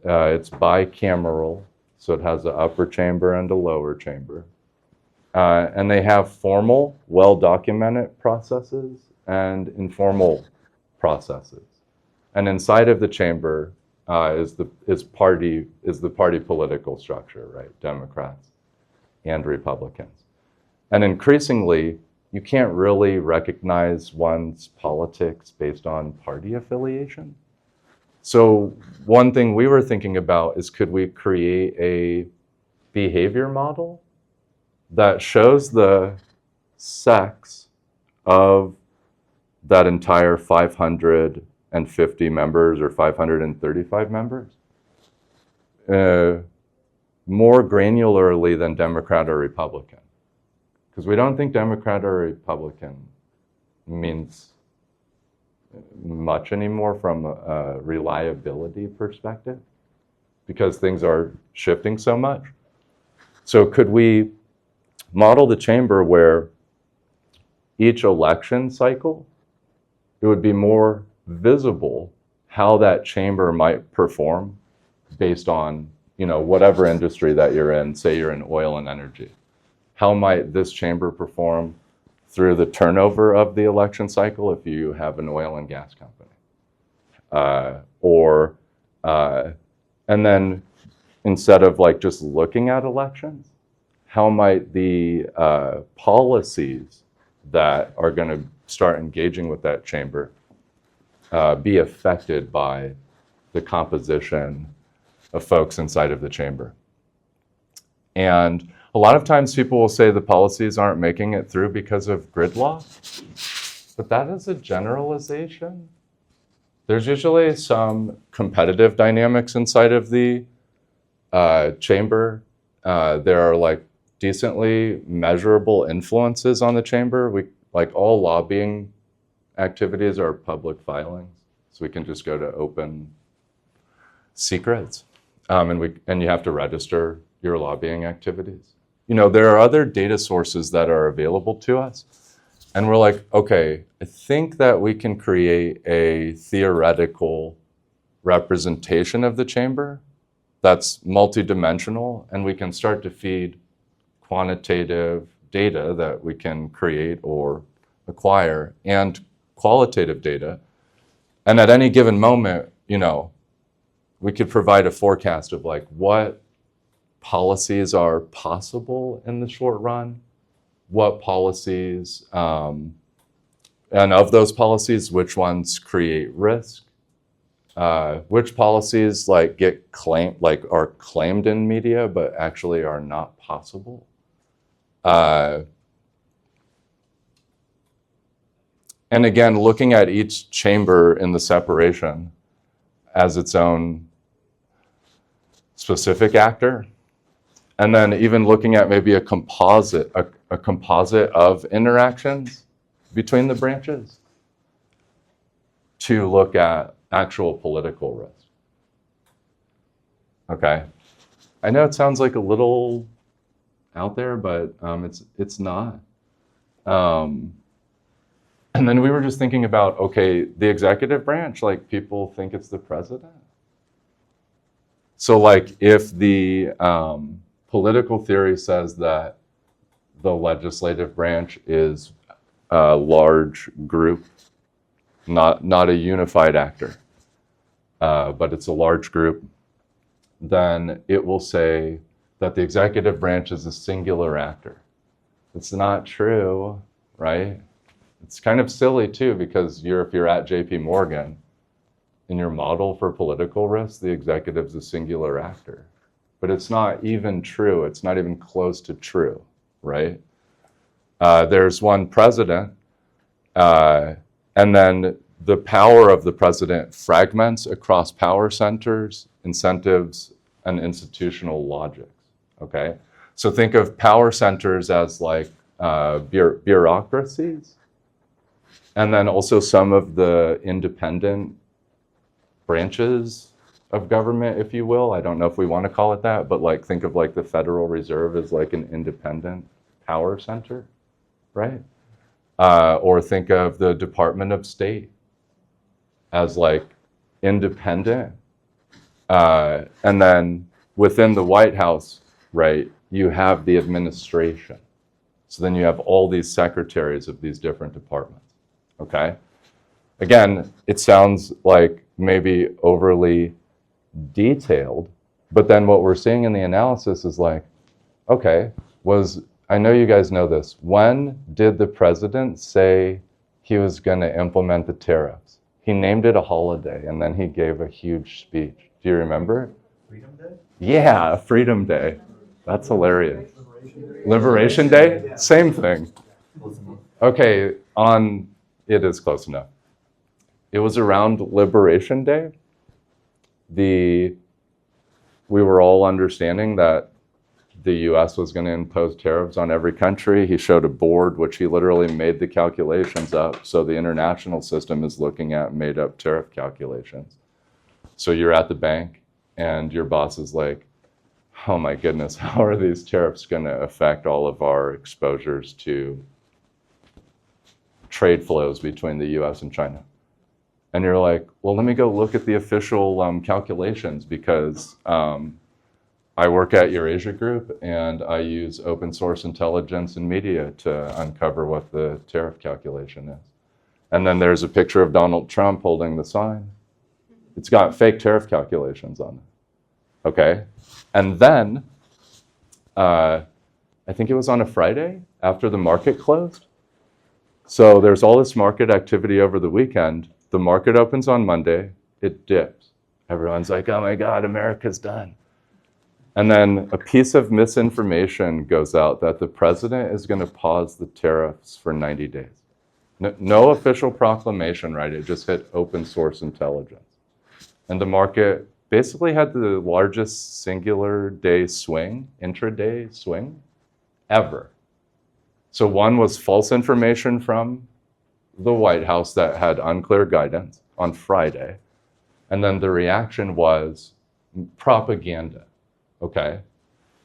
It's bicameral, so it has an upper chamber and a lower chamber. And they have formal, well-documented processes and informal processes. And inside of the chamber is the party political structure, right? Democrats and Republicans. And increasingly, you can't really recognize one's politics based on party affiliation. So one thing we were thinking about is, could we create a behavior model that shows the sex of that entire 550 members or 535 members more granularly than Democrat or Republican? Because we don't think Democrat or Republican means much anymore from a reliability perspective, because things are shifting so much. So could we model the chamber where each election cycle, it would be more visible how that chamber might perform based on, whatever industry that you're in, say you're in oil and energy. How might this chamber perform through the turnover of the election cycle if you have an oil and gas company? And then instead of just looking at elections, how might the policies that are going to start engaging with that chamber be affected by the composition of folks inside of the chamber. And a lot of times people will say the policies aren't making it through because of gridlock, but that is a generalization. There's usually some competitive dynamics inside of the chamber. There are like decently measurable influences on the chamber. Like all lobbying activities are public filings, so we can just go to open secrets, and you have to register your lobbying activities. You know, there are other data sources that are available to us, and we're like, okay, I think that we can create a theoretical representation of the chamber that's multidimensional, and we can start to feed quantitative data that we can create or acquire and qualitative data. And at any given moment, you know, we could provide a forecast of like what policies are possible in the short run, what policies, and of those policies, which ones create risk, which policies like get claimed, like are claimed in media, but actually are not possible. And again, looking at each chamber in the separation as its own specific actor, and then even looking at maybe a composite of interactions between the branches to look at actual political risk. Okay, I know it sounds like a little out there, but it's not. And then we were just thinking about, okay, the executive branch, like people think it's the president. So like if the political theory says that the legislative branch is a large group, not a unified actor, but it's a large group, then it will say that the executive branch is a singular actor. It's not true, right? It's kind of silly too, because if you're at JP Morgan, in your model for political risk, the executive's a singular actor. But it's not even true. It's not even close to true, right? There's one president, and then the power of the president fragments across power centers, incentives, and institutional logics, okay? So think of power centers as like bureaucracies, and then also some of the independent branches of government, if you will. I don't know if we want to call it that, but like think of like the Federal Reserve as like an independent power center, right? Or think of the Department of State as like independent. And then within the White House, right, you have the administration. So then you have all these secretaries of these different departments, okay? Again, it sounds like maybe overly detailed, but then what we're seeing in the analysis is like, okay, I know you guys know this, when did the president say he was going to implement the tariffs? He named it a holiday, and then he gave a huge speech. Do you remember? Freedom Day? Yeah, Freedom Day. That's hilarious. Liberation Day? Same thing. Okay, it is close enough. It was around Liberation Day. We were all understanding that the US was going to impose tariffs on every country. He showed a board which he literally made the calculations up. So the international system is looking at made up tariff calculations. So you're at the bank and your boss is like, oh my goodness, how are these tariffs going to affect all of our exposures to trade flows between the US and China? And you're like, well, let me go look at the official calculations, because I work at Eurasia Group and I use open source intelligence and media to uncover what the tariff calculation is. And then there's a picture of Donald Trump holding the sign. It's got fake tariff calculations on it, okay? And then, I think it was on a Friday after the market closed. So there's all this market activity over the weekend. The market opens on Monday, it dips. Everyone's like, oh my God, America's done. And then a piece of misinformation goes out that the president is going to pause the tariffs for 90 days. No official proclamation, right? It just hit open source intelligence. And the market basically had the largest singular day swing, intraday swing, ever. So one was false information from the White House that had unclear guidance on Friday. And then the reaction was propaganda, okay?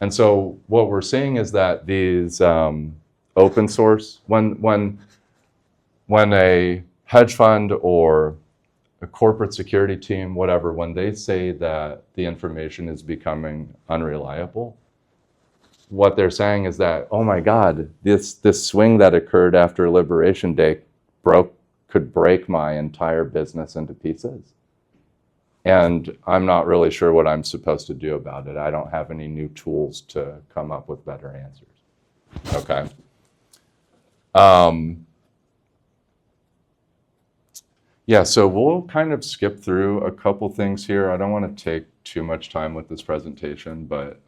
And so what we're seeing is that these open source, when a hedge fund or a corporate security team, whatever, when they say that the information is becoming unreliable, what they're saying is that, oh my God, this swing that occurred after Liberation Day could break my entire business into pieces. And I'm not really sure what I'm supposed to do about it. I don't have any new tools to come up with better answers. Okay. Yeah, so we'll kind of skip through a couple things here. I don't want to take too much time with this presentation, but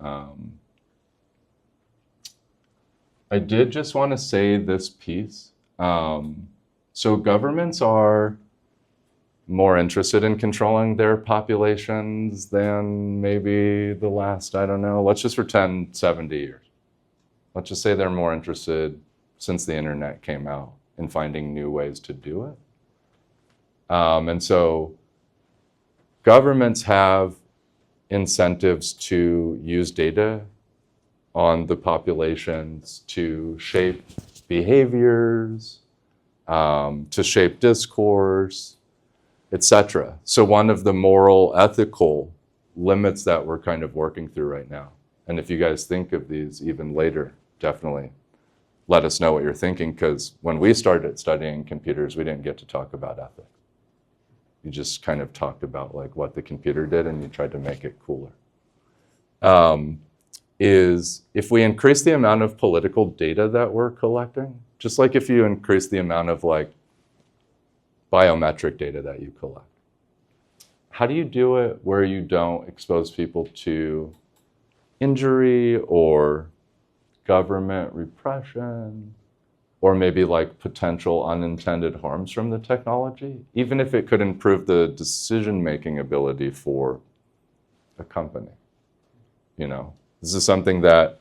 I did just want to say this piece. So governments are more interested in controlling their populations than maybe the last, I don't know, let's just pretend 70 years. Let's just say they're more interested since the internet came out in finding new ways to do it. And so governments have incentives to use data on the populations to shape behaviors, to shape discourse, etc. So one of the moral, ethical limits that we're kind of working through right now, and if you guys think of these even later, definitely let us know what you're thinking, because when we started studying computers, we didn't get to talk about ethics. You just kind of talked about like what the computer did and you tried to make it cooler. Is if we increase the amount of political data that we're collecting, just like if you increase the amount of like biometric data that you collect, how do you do it where you don't expose people to injury or government repression, or maybe like potential unintended harms from the technology, even if it could improve the decision-making ability for a company? You know, this is something that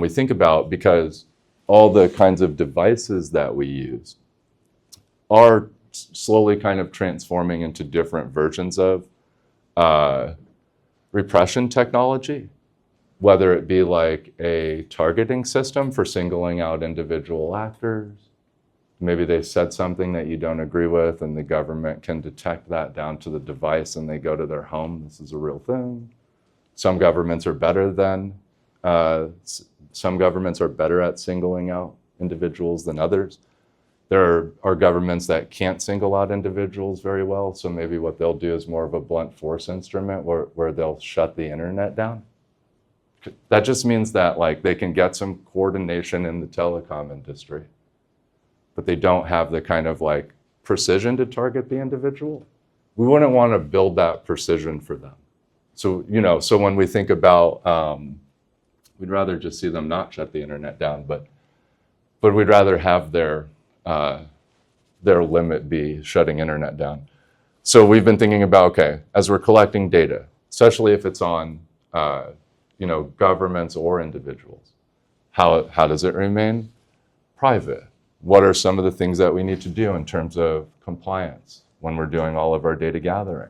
we think about because all the kinds of devices that we use are slowly kind of transforming into different versions of repression technology, whether it be like a targeting system for singling out individual actors. Maybe they said something that you don't agree with and the government can detect that down to the device and they go to their home. This is a real thing. Some governments are better at singling out individuals than others. There are governments that can't single out individuals very well, so maybe what they'll do is more of a blunt force instrument where they'll shut the internet down. That just means that like they can get some coordination in the telecom industry, but they don't have the kind of like precision to target the individual. We wouldn't want to build that precision for them. So, you know, so when we think about, we'd rather just see them not shut the internet down, but we'd rather have their limit be shutting internet down. So we've been thinking about, okay, as we're collecting data, especially if it's on, you know, governments or individuals, how does it remain private? What are some of the things that we need to do in terms of compliance when we're doing all of our data gathering?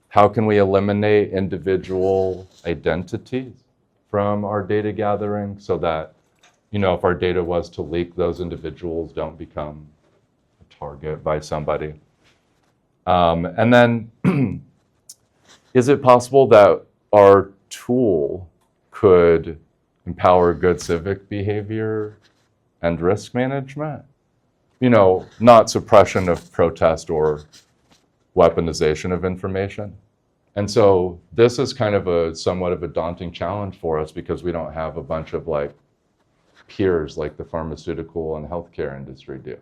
How can we eliminate individual identities from our data gathering so that, you know, if our data was to leak, those individuals don't become a target by somebody? And then, is it possible that our tool could empower good civic behavior and risk management? You know, not suppression of protest or weaponization of information. And so this is kind of somewhat of a daunting challenge for us because we don't have a bunch of like peers like the pharmaceutical and healthcare industry do,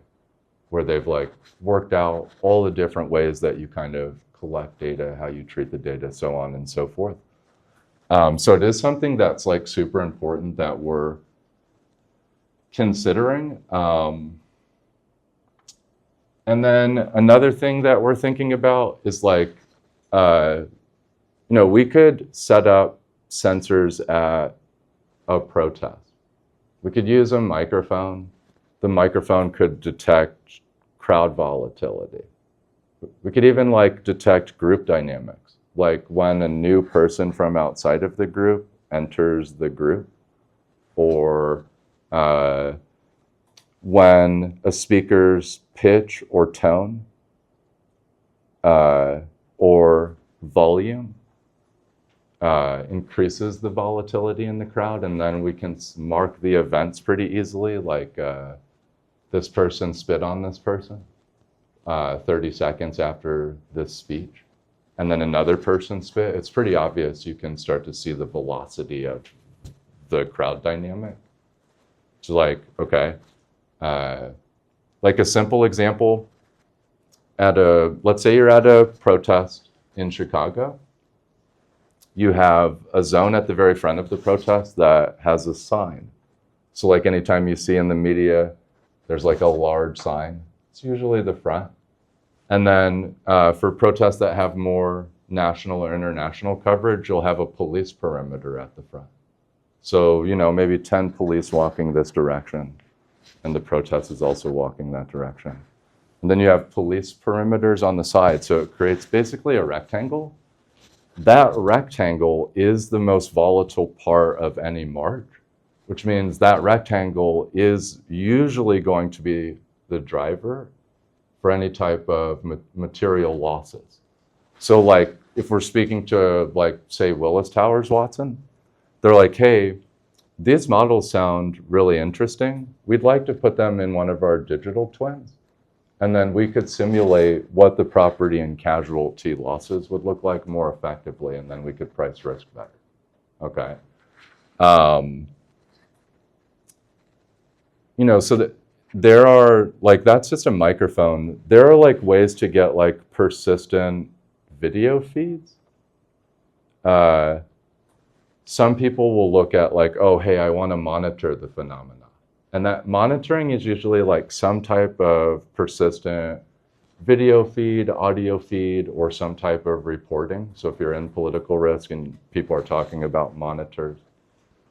where they've like worked out all the different ways that you kind of collect data, how you treat the data, so on and so forth. So it is something that's like super important that we're considering. And then another thing that we're thinking about is like, we could set up sensors at a protest. We could use a microphone. The microphone could detect crowd volatility. We could even like detect group dynamics, like when a new person from outside of the group enters the group, or when a speaker's pitch or tone or volume increases the volatility in the crowd, and then we can mark the events pretty easily, like this person spit on this person 30 seconds after this speech, and then another person spit. It's pretty obvious. You can start to see the velocity of the crowd dynamic. It's like, okay, like a simple example, let's say you're at a protest in Chicago. You have a zone at the very front of the protest that has a sign. So like anytime you see in the media, there's like a large sign. It's usually the front. And then for protests that have more national or international coverage, you'll have a police perimeter at the front. So, maybe 10 police walking this direction, and the protest is also walking that direction. And then you have police perimeters on the side, so it creates basically a rectangle. That rectangle is the most volatile part of any march, which means that rectangle is usually going to be the driver for any type of material losses. So like if we're speaking to like, say, Willis Towers Watson, they're like, hey, these models sound really interesting. We'd like to put them in one of our digital twins. And then we could simulate what the property and casualty losses would look like more effectively, and then we could price risk better. Okay. So that there are like, that's just a microphone. There are like ways to get like persistent video feeds. Some people will look at like, oh, hey, I want to monitor the phenomena. And that monitoring is usually like some type of persistent video feed, audio feed, or some type of reporting. So if you're in political risk and people are talking about monitors,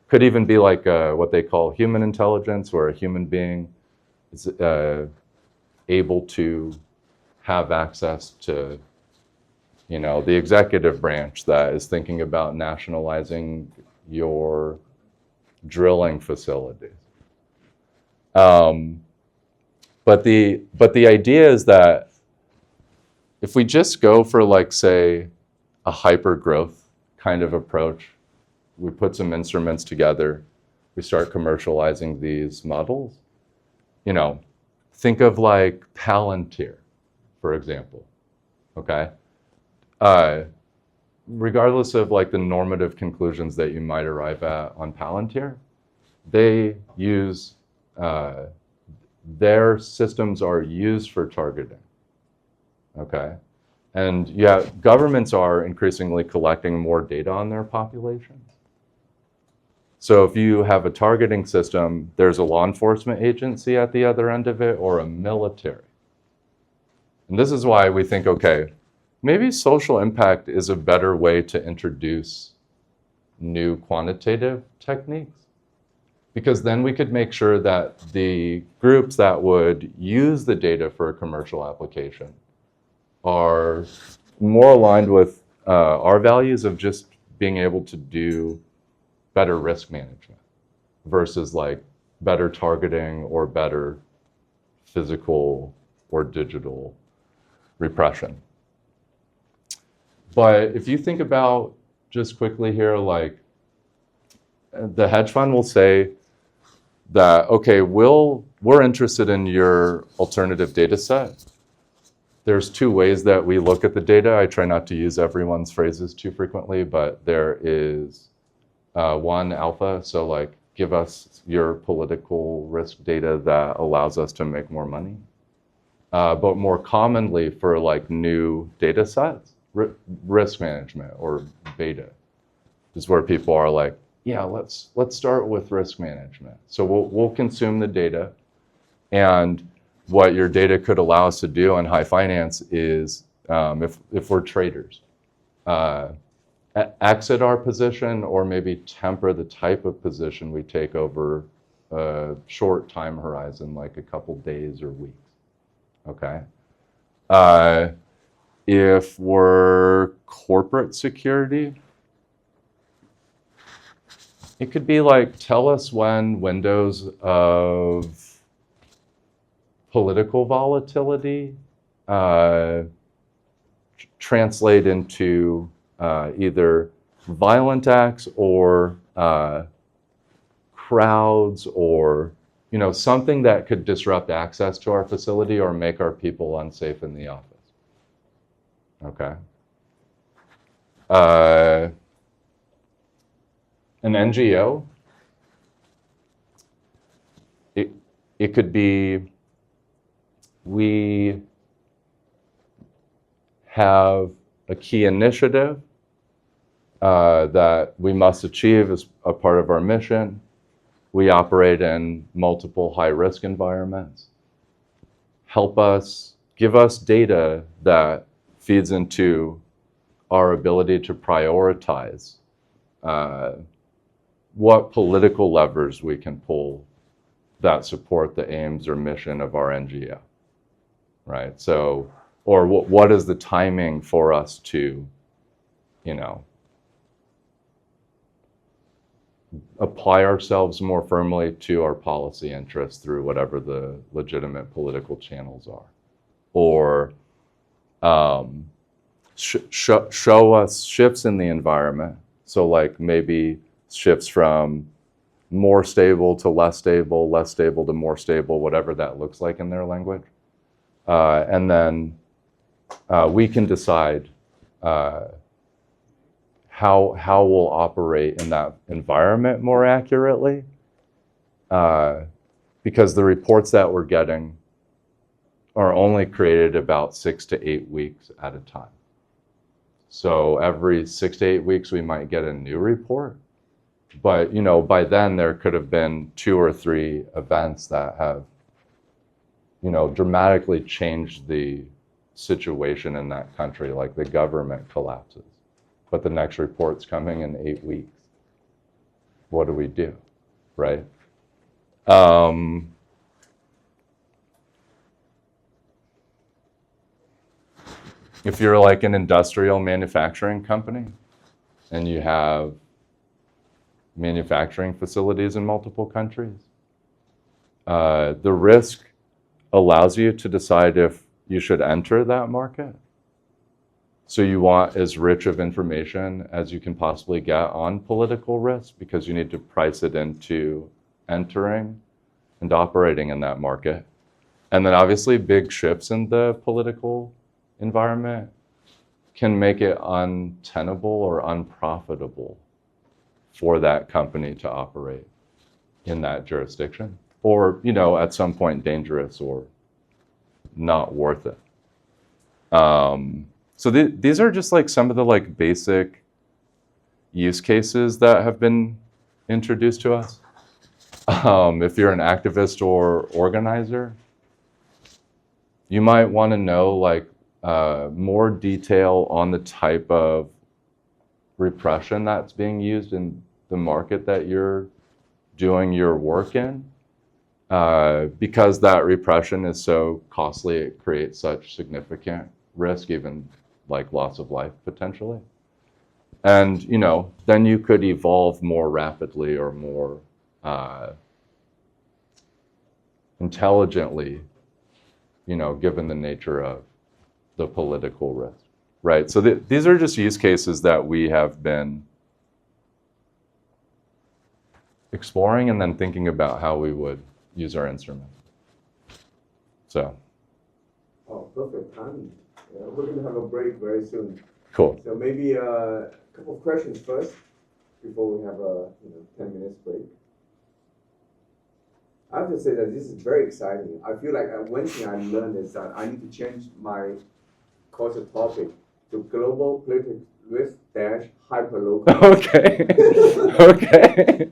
could even be like what they call human intelligence, where a human being is able to have access to, the executive branch that is thinking about nationalizing your drilling facilities. But the idea is that if we just go for like, say, a hyper growth kind of approach, we put some instruments together, we start commercializing these models, think of like Palantir, for example, okay? Regardless of like the normative conclusions that you might arrive at on Palantir, they use their systems are used for targeting, okay? And yeah, governments are increasingly collecting more data on their populations. So if you have a targeting system, there's a law enforcement agency at the other end of it, or a military. And this is why we think, okay, maybe social impact is a better way to introduce new quantitative techniques. Because then we could make sure that the groups that would use the data for a commercial application are more aligned with our values of just being able to do better risk management versus like better targeting or better physical or digital repression. But if you think about just quickly here, like the hedge fund will say that, okay, we're interested in your alternative data set. There's two ways that we look at the data. I try not to use everyone's phrases too frequently, but there is one, alpha, so like give us your political risk data that allows us to make more money. But more commonly for like new data sets, risk management, or beta, is where people are like, yeah, let's start with risk management. So we'll consume the data, and what your data could allow us to do in high finance is, if we're traders, exit our position, or maybe temper the type of position we take over a short time horizon, like a couple days or weeks. Okay. If we're corporate security, it could be like, tell us when windows of political volatility translate into either violent acts or crowds, or something that could disrupt access to our facility or make our people unsafe in the office. Okay. An NGO, it could be, we have a key initiative that we must achieve as a part of our mission. We operate in multiple high-risk environments. Give us data that feeds into our ability to prioritize what political levers we can pull that support the aims or mission of our NGO, right? So, or what is the timing for us to, apply ourselves more firmly to our policy interests through whatever the legitimate political channels are, or show us shifts in the environment. So like maybe shifts from more stable to less stable to more stable, whatever that looks like in their language. And then we can decide how we'll operate in that environment more accurately, because the reports that we're getting are only created about 6 to 8 weeks at a time. So every 6 to 8 weeks, we might get a new report. But, by then there could have been 2 or 3 events that have, dramatically changed the situation in that country, like the government collapses. But the next report's coming in 8 weeks. What do we do, right? If you're like an industrial manufacturing company and you have manufacturing facilities in multiple countries, the risk allows you to decide if you should enter that market. So you want as rich of information as you can possibly get on political risk, because you need to price it into entering and operating in that market. And then obviously big shifts in the political environment can make it untenable or unprofitable for that company to operate in that jurisdiction, or at some point dangerous or not worth it. So these are just like some of the like basic use cases that have been introduced to us. If you're an activist or organizer, you might want to know like more detail on the type of repression that's being used in the market that you're doing your work in, because that repression is so costly. It creates such significant risk, even like loss of life potentially. And then you could evolve more rapidly or more intelligently, given the nature of the political risk, right? So these are just use cases that we have been exploring and then thinking about how we would use our instrument. So. Oh, perfect timing. We're going to have a break very soon. Cool. So maybe a couple of questions first before we have a 10 minutes break. I have to say that this is very exciting. I feel like one thing I learned is that I need to change my course topic to global politics risk dash hyperlocal. Okay. Okay.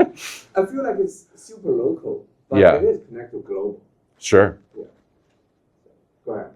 I feel like it's super local, but Yeah. it is connected to global. Sure. Go ahead.